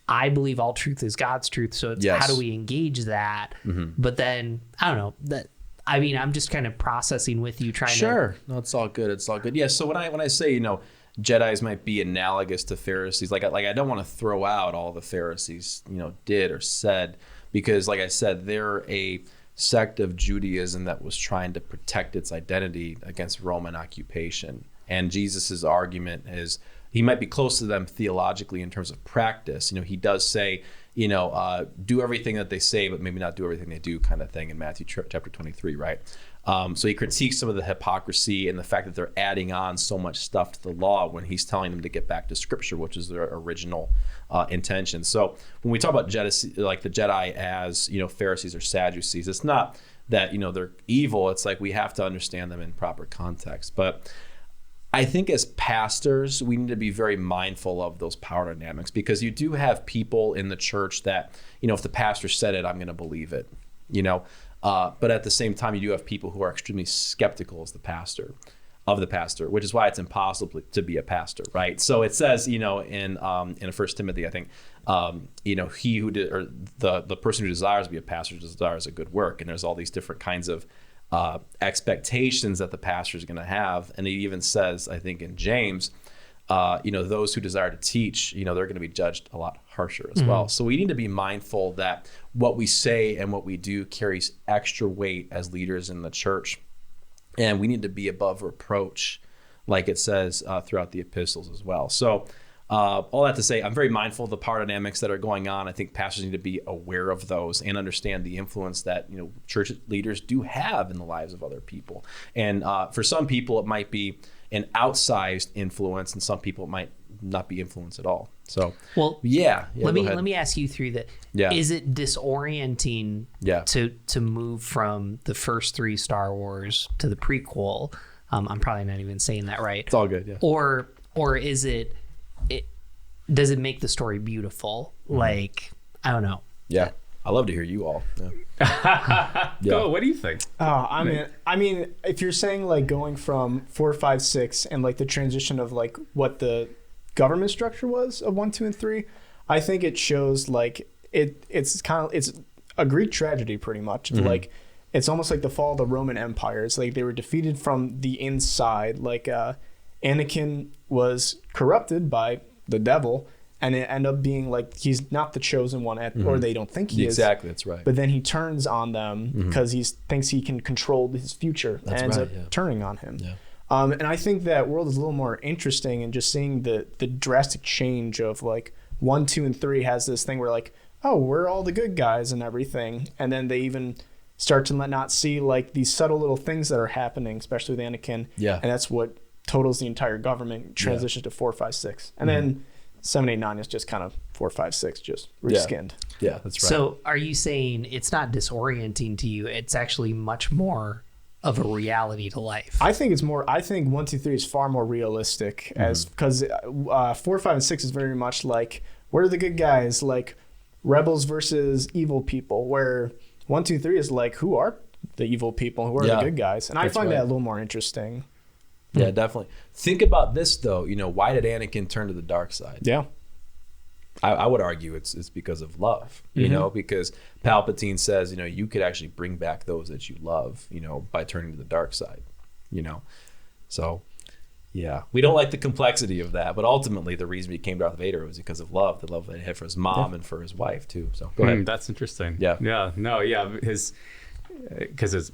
[SPEAKER 1] I believe all truth is God's truth. So it's how do we engage that? But then I don't know I mean, I'm just kind of processing with you trying to.
[SPEAKER 2] No, it's all good. It's all good. Yeah. So when I say, you know, Jedis might be analogous to Pharisees, like I don't want to throw out all the Pharisees, you know, did or said, because like I said, they're a sect of Judaism that was trying to protect its identity against Roman occupation. And Jesus's argument is he might be close to them theologically in terms of practice. You know, he does say, you know, do everything that they say, but maybe not do everything they do, kind of thing in Matthew chapter 23, right? So he critiques some of the hypocrisy and the fact that they're adding on so much stuff to the law when he's telling them to get back to Scripture, which is their original intention. So when we talk about Jedi, like the Jedi as, you know, Pharisees or Sadducees, it's not that, you know, they're evil. It's like we have to understand them in proper context. But I think as pastors, we need to be very mindful of those power dynamics, because you do have people in the church that, you know, if the pastor said it, I'm going to believe it, you know. But at the same time, you do have people who are extremely skeptical of the pastor, which is why it's impossible to be a pastor, right? So it says, you know, in 1 Timothy, I think, you know, the person who desires to be a pastor desires a good work, and there's all these different kinds of expectations that the pastor is going to have, and he even says, I think in James, you know, those who desire to teach, you know, they're going to be judged a lot harsher as well. So we need to be mindful that what we say and what we do carries extra weight as leaders in the church. And we need to be above reproach, like it says throughout the epistles as well. So all that to say, I'm very mindful of the power dynamics that are going on. I think pastors need to be aware of those and understand the influence that, you know, church leaders do have in the lives of other people. And for some people, it might be an outsized influence, and some people it might not be influenced at all. So
[SPEAKER 1] Well,
[SPEAKER 2] yeah,
[SPEAKER 1] let
[SPEAKER 2] go ahead.
[SPEAKER 1] me ask you through that.
[SPEAKER 2] Yeah.
[SPEAKER 1] Is it disorienting
[SPEAKER 2] Yeah.
[SPEAKER 1] to move from the first 3 Star Wars to the prequel? I'm probably not even saying that right.
[SPEAKER 2] It's all good. Yeah.
[SPEAKER 1] Or is it does it make the story beautiful? Like, I don't know.
[SPEAKER 2] Yeah. I love to hear you all. Yeah.
[SPEAKER 4] Go, what do you think?
[SPEAKER 3] I mean, if you're saying like going from 4, 5, 6 and like the transition of like what the government structure was of 1, 2, and 3, I think it shows like it's a Greek tragedy pretty much. Like it's almost like the fall of the Roman Empire. It's like they were defeated from the inside. Like Anakin was corrupted by the devil, and it ended up being like he's not the chosen one, or they don't think he is.
[SPEAKER 2] Exactly. That's right.
[SPEAKER 3] But then he turns on them because he thinks he can control his future and ends up turning on him.
[SPEAKER 2] Yeah.
[SPEAKER 3] And I think that world is a little more interesting, and just seeing the drastic change of like 1, 2, and 3 has this thing where like, oh, we're all the good guys and everything. And then they even start to not see like these subtle little things that are happening, especially with Anakin.
[SPEAKER 2] Yeah.
[SPEAKER 3] And that's what totals the entire government, transitions to 4, 5, 6. And then 7, 8, 9 is just kind of 4, 5, 6, just reskinned.
[SPEAKER 2] Yeah, that's right.
[SPEAKER 1] So are you saying it's not disorienting to you? It's actually much more of a reality to life.
[SPEAKER 3] I think 1, 2, 3 is far more realistic, as because 4, 5, and 6 is very much like, we're the good guys, like rebels versus evil people, where 1, 2, 3 is like, who are the evil people, who are the good guys? And I find that a little more interesting.
[SPEAKER 2] Yeah, definitely. Think about this though. Why did Anakin turn to the dark side?
[SPEAKER 3] Yeah.
[SPEAKER 2] I would argue it's because of love, because Palpatine says, you could actually bring back those that you love, by turning to the dark side, So, yeah, we don't like the complexity of that, but ultimately the reason he became Darth Vader was because of love, the love that he had for his mom and for his wife too. So go ahead.
[SPEAKER 4] That's interesting.
[SPEAKER 2] Yeah.
[SPEAKER 4] Yeah. No. Yeah. Because his,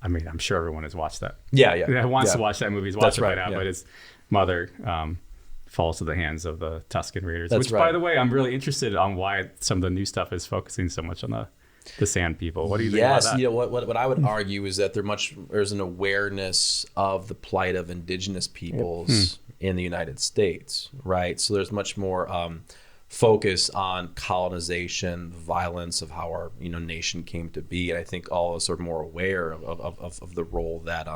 [SPEAKER 4] I mean, I'm sure everyone has watched that.
[SPEAKER 2] Yeah.
[SPEAKER 4] Wants to watch that movie. He's watched it by now,
[SPEAKER 2] yeah.
[SPEAKER 4] but his mother falls to the hands of the Tusken Raiders.
[SPEAKER 2] That's
[SPEAKER 4] which,
[SPEAKER 2] right.
[SPEAKER 4] by the way, I'm really interested on why some of the new stuff is focusing so much on the Sand People. What do you think about that?
[SPEAKER 2] What I would argue is that there's an awareness of the plight of indigenous peoples in the United States, right? So there's much more focus on colonization, violence, of how our nation came to be, and I think all of us are more aware of the role that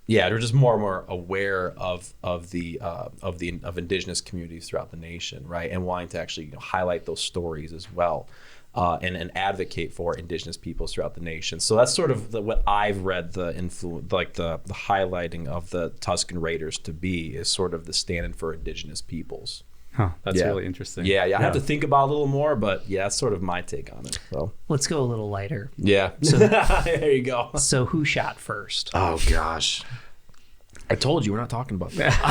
[SPEAKER 2] they're just more and more aware of indigenous communities throughout the nation, right? And wanting to actually highlight those stories as well, and advocate for indigenous peoples throughout the nation. So that's sort of what I've read the influence, like the highlighting of the Tusken Raiders to be, is sort of the stand-in for indigenous peoples.
[SPEAKER 4] Huh, that's really interesting.
[SPEAKER 2] Yeah. I have to think about it a little more, but yeah, that's sort of my take on it. So
[SPEAKER 1] Let's go a little lighter.
[SPEAKER 2] yeah, so there you go.
[SPEAKER 1] So who shot first?
[SPEAKER 2] Oh gosh, I told you we're not talking about that.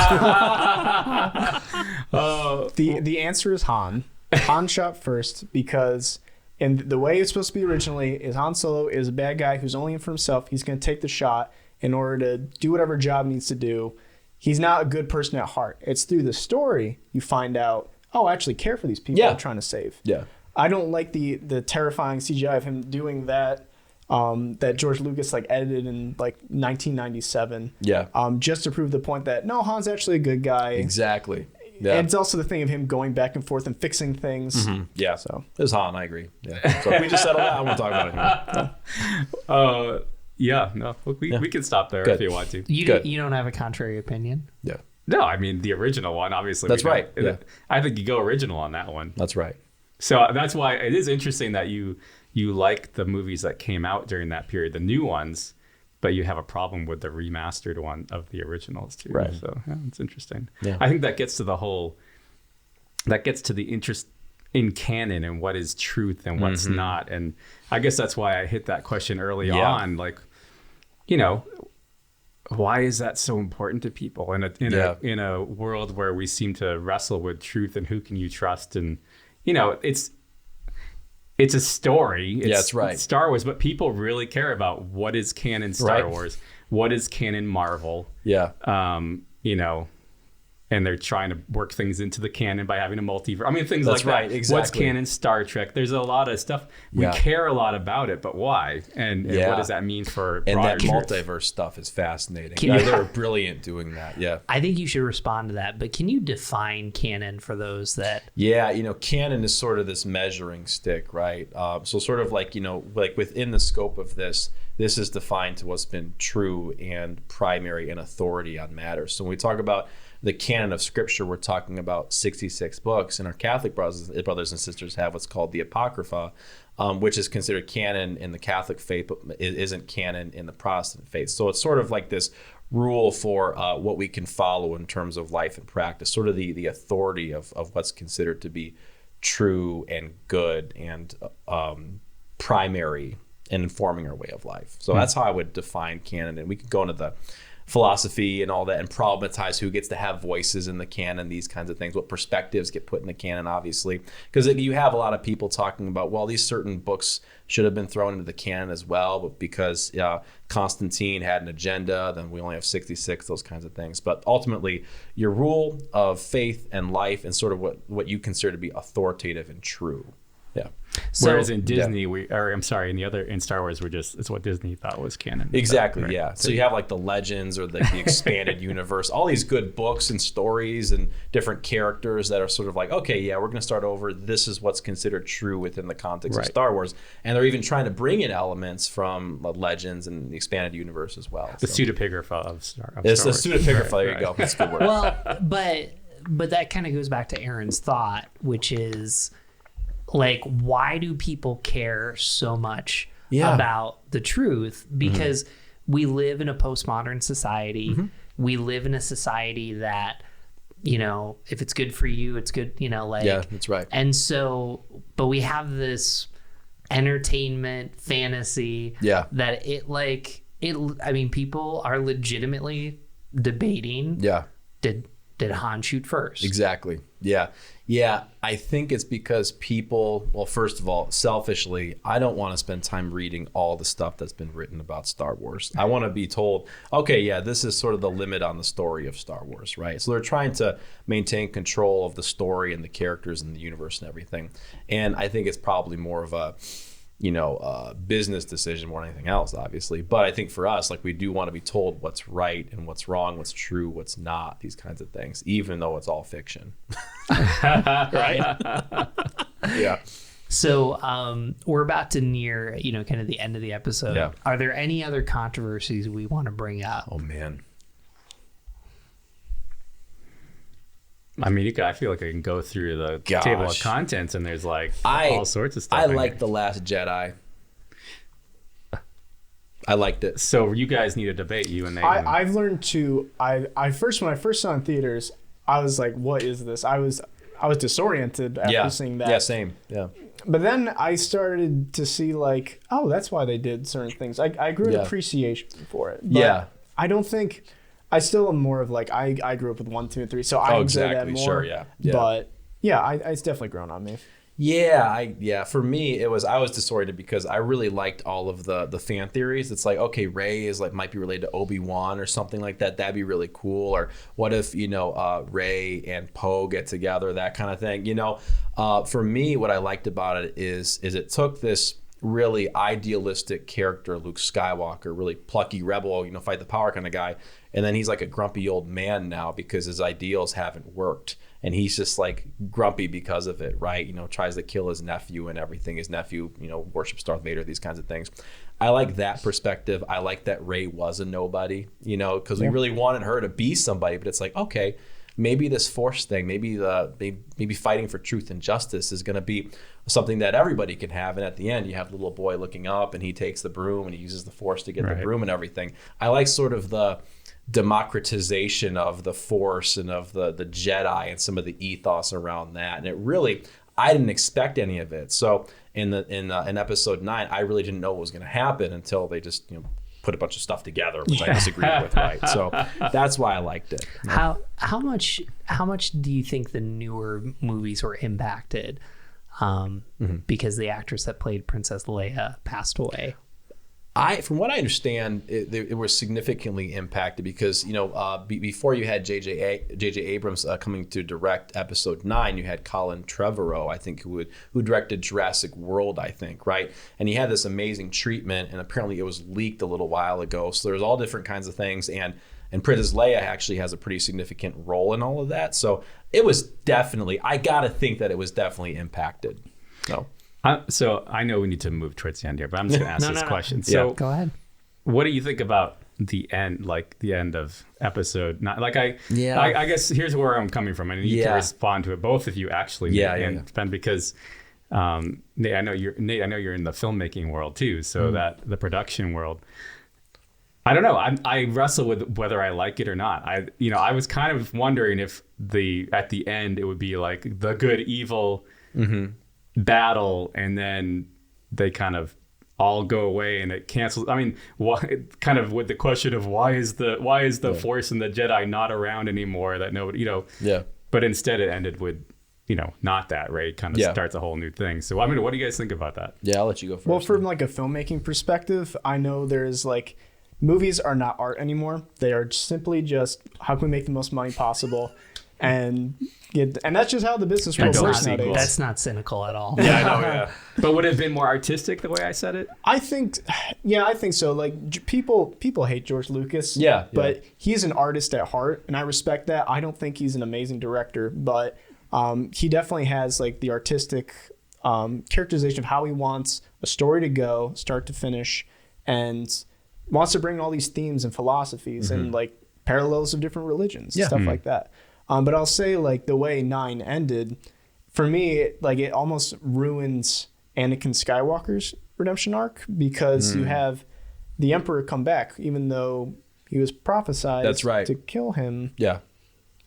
[SPEAKER 3] The answer is Han. Han shot first because, and the way it's supposed to be originally is, Han Solo is a bad guy who's only in for himself. He's going to take the shot in order to do whatever job he needs to do. He's not a good person at heart. It's through the story you find out, oh, I actually care for these people I'm trying to save.
[SPEAKER 2] Yeah.
[SPEAKER 3] I don't like the terrifying CGI of him doing that, that George Lucas edited in 1997.
[SPEAKER 2] Yeah.
[SPEAKER 3] Just to prove the point that no, Han's actually a good guy.
[SPEAKER 2] Exactly. Yeah.
[SPEAKER 3] And it's also the thing of him going back and forth and fixing things.
[SPEAKER 2] Yeah.
[SPEAKER 3] So
[SPEAKER 2] it's Han. I agree. Yeah. So if we just settle that, I won't talk about it anymore.
[SPEAKER 4] Yeah, no, we can stop there if you want to.
[SPEAKER 1] You don't have a contrary opinion?
[SPEAKER 2] Yeah.
[SPEAKER 4] No, I mean the original one, obviously.
[SPEAKER 2] That's right. Yeah.
[SPEAKER 4] I think you go original on that one.
[SPEAKER 2] That's right.
[SPEAKER 4] So that's why it is interesting that you like the movies that came out during that period, the new ones, but you have a problem with the remastered one of the originals too.
[SPEAKER 2] Right.
[SPEAKER 4] So yeah, it's interesting.
[SPEAKER 2] Yeah.
[SPEAKER 4] I think that gets to the interest in canon and what is truth and what's not. And I guess that's why I hit that question early on. Why is that so important to people in a world where we seem to wrestle with truth and who can you trust? And, it's a story.
[SPEAKER 2] That's right.
[SPEAKER 4] It's Star Wars, but people really care about what is canon Star Wars, what is canon Marvel.
[SPEAKER 2] Yeah.
[SPEAKER 4] and they're trying to work things into the canon by having a multiverse. I mean, things
[SPEAKER 2] That's
[SPEAKER 4] like
[SPEAKER 2] right,
[SPEAKER 4] that.
[SPEAKER 2] exactly.
[SPEAKER 4] What's canon? Star Trek. There's a lot of stuff. We
[SPEAKER 2] Yeah.
[SPEAKER 4] care a lot about it, but why? And
[SPEAKER 2] Yeah.
[SPEAKER 4] what does that mean for
[SPEAKER 2] And
[SPEAKER 4] broader
[SPEAKER 2] that
[SPEAKER 4] truth?
[SPEAKER 2] multiverse stuff is fascinating.
[SPEAKER 1] Can you-
[SPEAKER 2] They're brilliant doing that. Yeah.
[SPEAKER 1] I think you should respond to that, but can you define canon for those that
[SPEAKER 2] Yeah, canon is sort of this measuring stick, right? So sort of like, like within the scope of this is defined to what's been true and primary and authority on matters. So when we talk about the canon of scripture, we're talking about 66 books, and our Catholic brothers and sisters have what's called the Apocrypha, which is considered canon in the Catholic faith, but it isn't canon in the Protestant faith. So it's sort of like this rule for what we can follow in terms of life and practice, sort of the authority of what's considered to be true and good and primary in informing our way of life. So that's how I would define canon. And we could go into the philosophy and all that and problematize who gets to have voices in the canon, these kinds of things, what perspectives get put in the canon, obviously. Because you have a lot of people talking about, well, these certain books should have been thrown into the canon as well, but because Constantine had an agenda, then we only have 66, those kinds of things. But ultimately, your rule of faith and life and sort of what you consider to be authoritative and true. Yeah.
[SPEAKER 4] Whereas in Disney, in Star Wars, it's what Disney thought was canon.
[SPEAKER 2] Exactly,
[SPEAKER 4] Right.
[SPEAKER 2] yeah. So you have like the Legends or the expanded universe, all these good books and stories and different characters that are sort of like, okay, yeah, we're going to start over. This is what's considered true within the context of
[SPEAKER 4] Right.
[SPEAKER 2] Star Wars. And they're even trying to bring in elements from the Legends and the expanded universe as well.
[SPEAKER 4] The
[SPEAKER 2] So
[SPEAKER 4] pseudepigrapha of Star
[SPEAKER 2] it's
[SPEAKER 4] Wars.
[SPEAKER 2] the pseudepigrapha. There you
[SPEAKER 4] Right.
[SPEAKER 2] go. That's a good word.
[SPEAKER 1] well, but that kind of goes back to Aaron's thought, which is like, why do people care so much
[SPEAKER 2] Yeah.
[SPEAKER 1] about the truth? Because we live in a postmodern society. We live in a society that, if it's good for you, it's good,
[SPEAKER 2] Yeah, that's right.
[SPEAKER 1] And so, but we have this entertainment fantasy
[SPEAKER 2] Yeah.
[SPEAKER 1] that people are legitimately debating.
[SPEAKER 2] Yeah.
[SPEAKER 1] Did Han shoot first?
[SPEAKER 2] Exactly. Yeah. Yeah. I think it's because people, well, first of all, selfishly, I don't want to spend time reading all the stuff that's been written about Star Wars. I want to be told, okay, yeah, this is sort of the limit on the story of Star Wars, right? So they're trying to maintain control of the story and the characters and the universe and everything. And I think it's probably more of a, business decision more than anything else, obviously. But I think for us, like, we do want to be told what's right and what's wrong, what's true, what's not, these kinds of things, even though it's all fiction. Right? Yeah.
[SPEAKER 1] So we're about to near, kind of the end of the episode.
[SPEAKER 2] Yeah.
[SPEAKER 1] Are there any other controversies we want to bring up?
[SPEAKER 2] Oh, man.
[SPEAKER 4] I mean, I feel like I can go through the table of contents, and there's like all sorts of stuff.
[SPEAKER 2] I liked The Last Jedi. I liked it.
[SPEAKER 4] So you guys need a debate, you and they.
[SPEAKER 3] I've learned to when I first saw it in theaters, I was like, what is this? I was disoriented after seeing that.
[SPEAKER 2] Yeah, same. Yeah.
[SPEAKER 3] But then I started to see like, oh, that's why they did certain things. I grew an appreciation for it. But I don't think I still am more of like I grew up with 1, 2, and 3, so I enjoy that more.
[SPEAKER 2] Sure, yeah.
[SPEAKER 3] But it's definitely grown on me.
[SPEAKER 2] Yeah, for me, I was disoriented because I really liked all of the fan theories. It's like, okay, Rey is like might be related to Obi-Wan or something like that. That'd be really cool. Or what if Rey and Poe get together, that kind of thing. For me, what I liked about it is it took this really idealistic character, Luke Skywalker, really plucky rebel, fight the power kind of guy, and then he's like a grumpy old man now because his ideals haven't worked. And he's just like grumpy because of it, right? Tries to kill his nephew and everything. His nephew, worships Darth Vader, these kinds of things. I like that perspective. I like that Rey was a nobody, because we really wanted her to be somebody. But it's like, okay, maybe this Force thing, maybe fighting for truth and justice is going to be something that everybody can have. And at the end, you have the little boy looking up and he takes the broom and he uses the Force to get the broom and everything. I like sort of the democratization of the Force and of the Jedi and some of the ethos around that. And it really, I didn't expect any of it. So in episode 9, I really didn't know what was going to happen until they just put a bunch of stuff together, which I disagreed with. Right. So that's why I liked it.
[SPEAKER 1] How much do you think the newer movies were impacted because the actress that played Princess Leia passed away?
[SPEAKER 2] From what I understand, it was significantly impacted because before you had J.J. Abrams coming to direct Episode 9, you had Colin Trevorrow, I think, who directed Jurassic World, I think, right? And he had this amazing treatment, and apparently it was leaked a little while ago. So there's all different kinds of things, and Princess Leia actually has a pretty significant role in all of that. So it was definitely, I gotta think that it was definitely impacted.
[SPEAKER 4] So I know we need to move towards the end here, but I'm just going to ask this question.
[SPEAKER 1] So
[SPEAKER 4] So
[SPEAKER 1] go ahead.
[SPEAKER 4] what do you think about the end, like the end of episode 9? Like I guess here's where I'm coming from, and you can respond to it, both of you actually. Ben, because Nate, I know you're in the filmmaking world too, so that the production world. I don't know. I wrestle with whether I like it or not. I was kind of wondering if at the end it would be like the good evil battle, and then they kind of all go away and it cancels. I mean, kind of with the question of why is the Force and the Jedi not around anymore? That nobody, But instead, it ended with not that, right? Kind of starts a whole new thing. So I mean, what do you guys think about that?
[SPEAKER 2] Yeah, I'll let you go first.
[SPEAKER 3] Well, from like a filmmaking perspective, I know there's like movies are not art anymore. They are simply just how can we make the most money possible. And that's just how the business world works nowadays.
[SPEAKER 1] That's not cynical at all.
[SPEAKER 2] Yeah, I know. Yeah,
[SPEAKER 4] but would it have been more artistic the way I said it?
[SPEAKER 3] I think so. Like people hate George Lucas. But he's an artist at heart, and I respect that. I don't think he's an amazing director, but he definitely has like the artistic characterization of how he wants a story to go, start to finish, and wants to bring all these themes and philosophies and like parallels of different religions, stuff like that. But I'll say like the way 9 ended, for me, it almost ruins Anakin Skywalker's redemption arc because you have the Emperor come back, even though he was prophesied to kill him.
[SPEAKER 2] Yeah.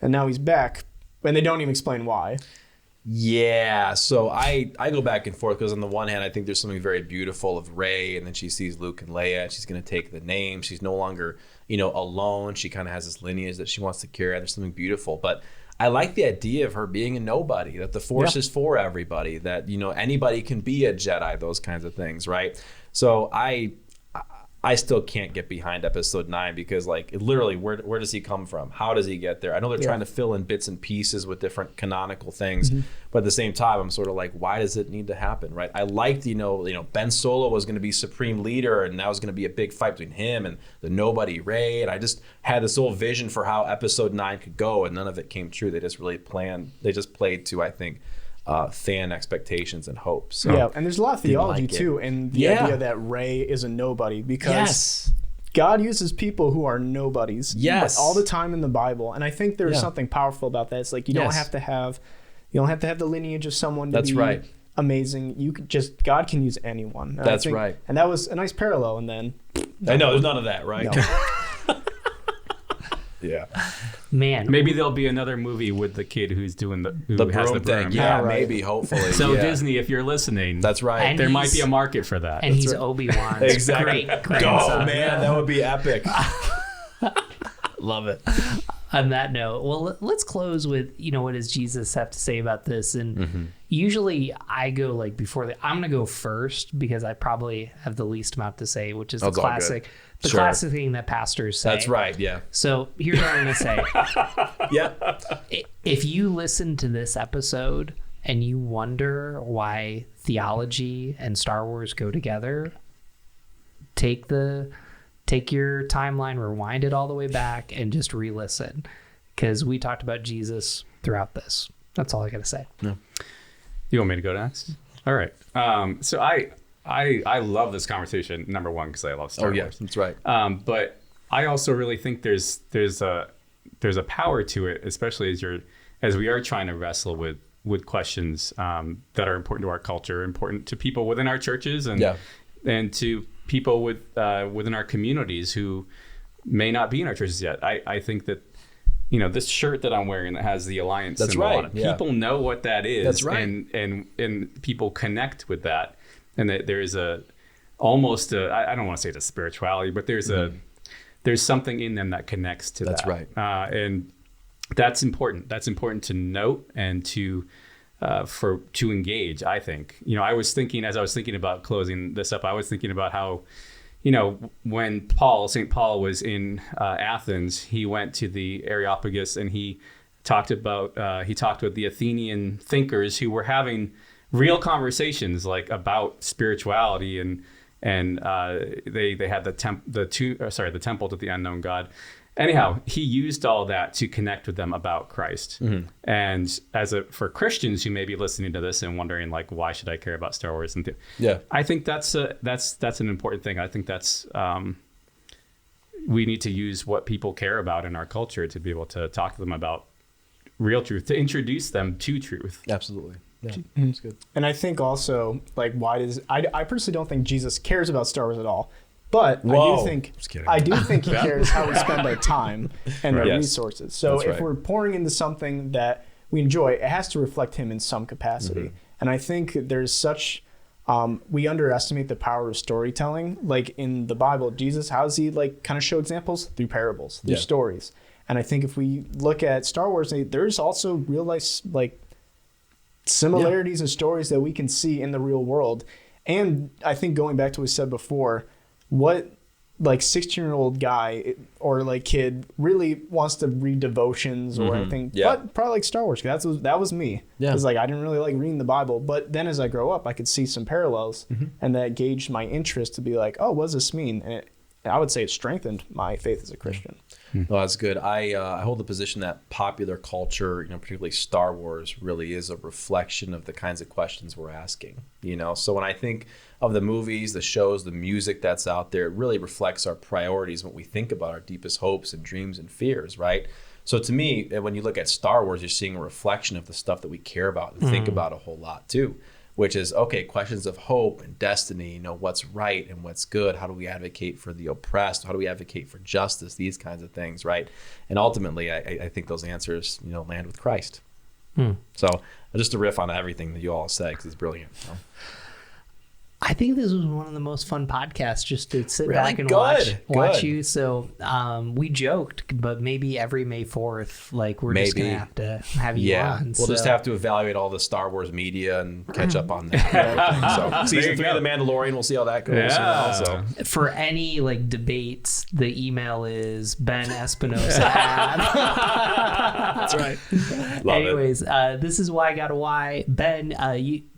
[SPEAKER 3] And now he's back, and they don't even explain why.
[SPEAKER 2] Yeah, so I go back and forth because on the one hand, I think there's something very beautiful of Rey, and then she sees Luke and Leia, and she's going to take the name. She's no longer, alone. She kind of has this lineage that she wants to carry. There's something beautiful, but I like the idea of her being a nobody, that the Force is for everybody, that, anybody can be a Jedi, those kinds of things, right? So I still can't get behind Episode 9 because, literally, where does he come from? How does he get there? I know they're trying to fill in bits and pieces with different canonical things, but at the same time, I'm sort of like, why does it need to happen, right? I liked, Ben Solo was going to be supreme leader, and that was going to be a big fight between him and the nobody Rey, and I just had this whole vision for how Episode 9 could go, and none of it came true. They just played to, I think, fan expectations and hopes. So
[SPEAKER 3] and there's a lot of theology too, and the idea that Rey is a nobody because God uses people who are nobodies all the time in the Bible, and I think there's something powerful about that. It's like you don't have to have the lineage of someone to be amazing. You could God can use anyone. And and that was a nice parallel. And then
[SPEAKER 2] I know there's none of that, right?
[SPEAKER 3] No.
[SPEAKER 2] Yeah,
[SPEAKER 1] man.
[SPEAKER 4] Maybe there'll be another movie with the kid who's doing the
[SPEAKER 2] broom thing. Yeah, maybe, hopefully.
[SPEAKER 4] So Disney, if you're listening,
[SPEAKER 2] that's right.
[SPEAKER 4] And there might be a market for that.
[SPEAKER 1] And he's Obi-Wan.
[SPEAKER 2] Exactly. Oh man, that would be epic. Love it.
[SPEAKER 1] On that note, well, let's close with what does Jesus have to say about this? And usually I go I'm gonna go first because I probably have the least amount to say, which is the classic thing that pastors say.
[SPEAKER 2] That's right. Yeah.
[SPEAKER 1] So here's what I'm gonna say.
[SPEAKER 2] Yeah.
[SPEAKER 1] If you listen to this episode and you wonder why theology and Star Wars go together, take your timeline, rewind it all the way back, and just re-listen, because we talked about Jesus throughout this. That's all I gotta say.
[SPEAKER 2] No.
[SPEAKER 4] You want me to go next? All right. So I love this conversation. Number one, because I love Star Wars.
[SPEAKER 2] Oh yeah, that's right.
[SPEAKER 4] But I also really think there's a power to it, especially as we are trying to wrestle with questions that are important to our culture, important to people within our churches, and to people within our communities who may not be in our churches yet. I think that this shirt that I'm wearing that has the Alliance symbol on it, people know what that is.
[SPEAKER 2] That's right.
[SPEAKER 4] And people connect with that, and that there is almost I don't want to say it's a spirituality, but there's something in them that connects to that.
[SPEAKER 2] That's right.
[SPEAKER 4] And that's important. That's important to note and to engage, I think. I was thinking, as I was thinking about closing this up, I was thinking about how, you know, when St. Paul was in Athens, he went to the Areopagus and he talked with the Athenian thinkers who were having real conversations like about spirituality, and they had the temple to the unknown God. Anyhow, he used all that to connect with them about Christ. Mm-hmm. And for Christians who may be listening to this and wondering, like, why should I care about Star Wars? I think that's an important thing. I think that's we need to use what people care about in our culture to be able to talk to them about real truth, to introduce them to truth.
[SPEAKER 2] Absolutely. Yeah,
[SPEAKER 3] mm-hmm. That's good. And I think also, like, I personally don't think Jesus cares about Star Wars at all. But I do think he cares how we spend our time and our resources. So if we're pouring into something that we enjoy, it has to reflect him in some capacity. Mm-hmm. And I think there's such, we underestimate the power of storytelling. Like in the Bible, Jesus, how does he like kind of show examples? Through parables, through stories. And I think if we look at Star Wars, there's also real life like similarities and stories that we can see in the real world. And I think going back to what we said before, what like 16-year-old guy or like kid really wants to read devotions or anything, but probably like Star Wars. That was me. Yeah. It was like I didn't really like reading the Bible, but then as I grow up, I could see some parallels, and that gauged my interest to be like, oh, what does this mean? And I would say it strengthened my faith as a Christian.
[SPEAKER 2] Well, that's good. I hold the position that popular culture, particularly Star Wars, really is a reflection of the kinds of questions we're asking. So when I think of the movies, the shows, the music that's out there, it really reflects our priorities, what we think about our deepest hopes and dreams and fears, right? So to me, when you look at Star Wars, you're seeing a reflection of the stuff that we care about and think about a whole lot too. Which is, questions of hope and destiny, what's right and what's good. How do we advocate for the oppressed? How do we advocate for justice? These kinds of things, right? And ultimately, I think those answers, land with Christ. So just to riff on everything that you all said, because it's brilliant.
[SPEAKER 1] I think this was one of the most fun podcasts just to sit back and watch you. So we joked, but maybe every May 4th, like we're just going to have to have you on.
[SPEAKER 2] We'll just have to evaluate all the Star Wars media and catch up on that. So season 3 of The Mandalorian, we'll see how that goes.
[SPEAKER 1] Yeah. For any like debates, the email is Ben Espinosa.
[SPEAKER 2] That's right.
[SPEAKER 1] Anyways, this is Why Gotta Why. Ben,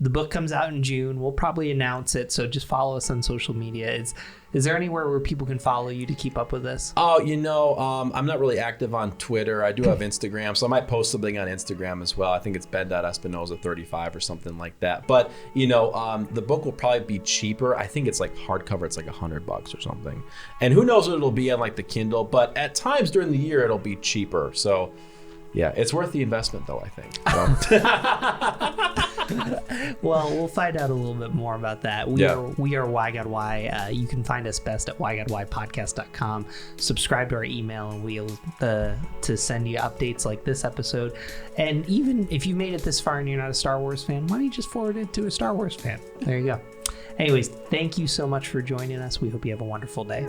[SPEAKER 1] the book comes out in June. We'll probably announce it, so just follow us on social media. Is there anywhere where people can follow you to keep up with this?
[SPEAKER 2] Oh, I'm not really active on Twitter. I do have Instagram, so I might post something on Instagram as well. I think it's ben.espinosa35 or something like that. But the book will probably be cheaper. I think it's like hardcover, it's like $100 or something, and who knows what it'll be on like the Kindle, but at times during the year it'll be cheaper. So yeah, it's worth the investment though, I think.
[SPEAKER 1] Well, we'll find out a little bit more about that. We are Why God Why. You can find us best at whygodwhypodcast.com. Subscribe to our email, and we'll to send you updates like this episode. And even if you made it this far and you're not a Star Wars fan, why don't you just forward it to a Star Wars fan? There you go. Anyways, thank you so much for joining us. We hope you have a wonderful day.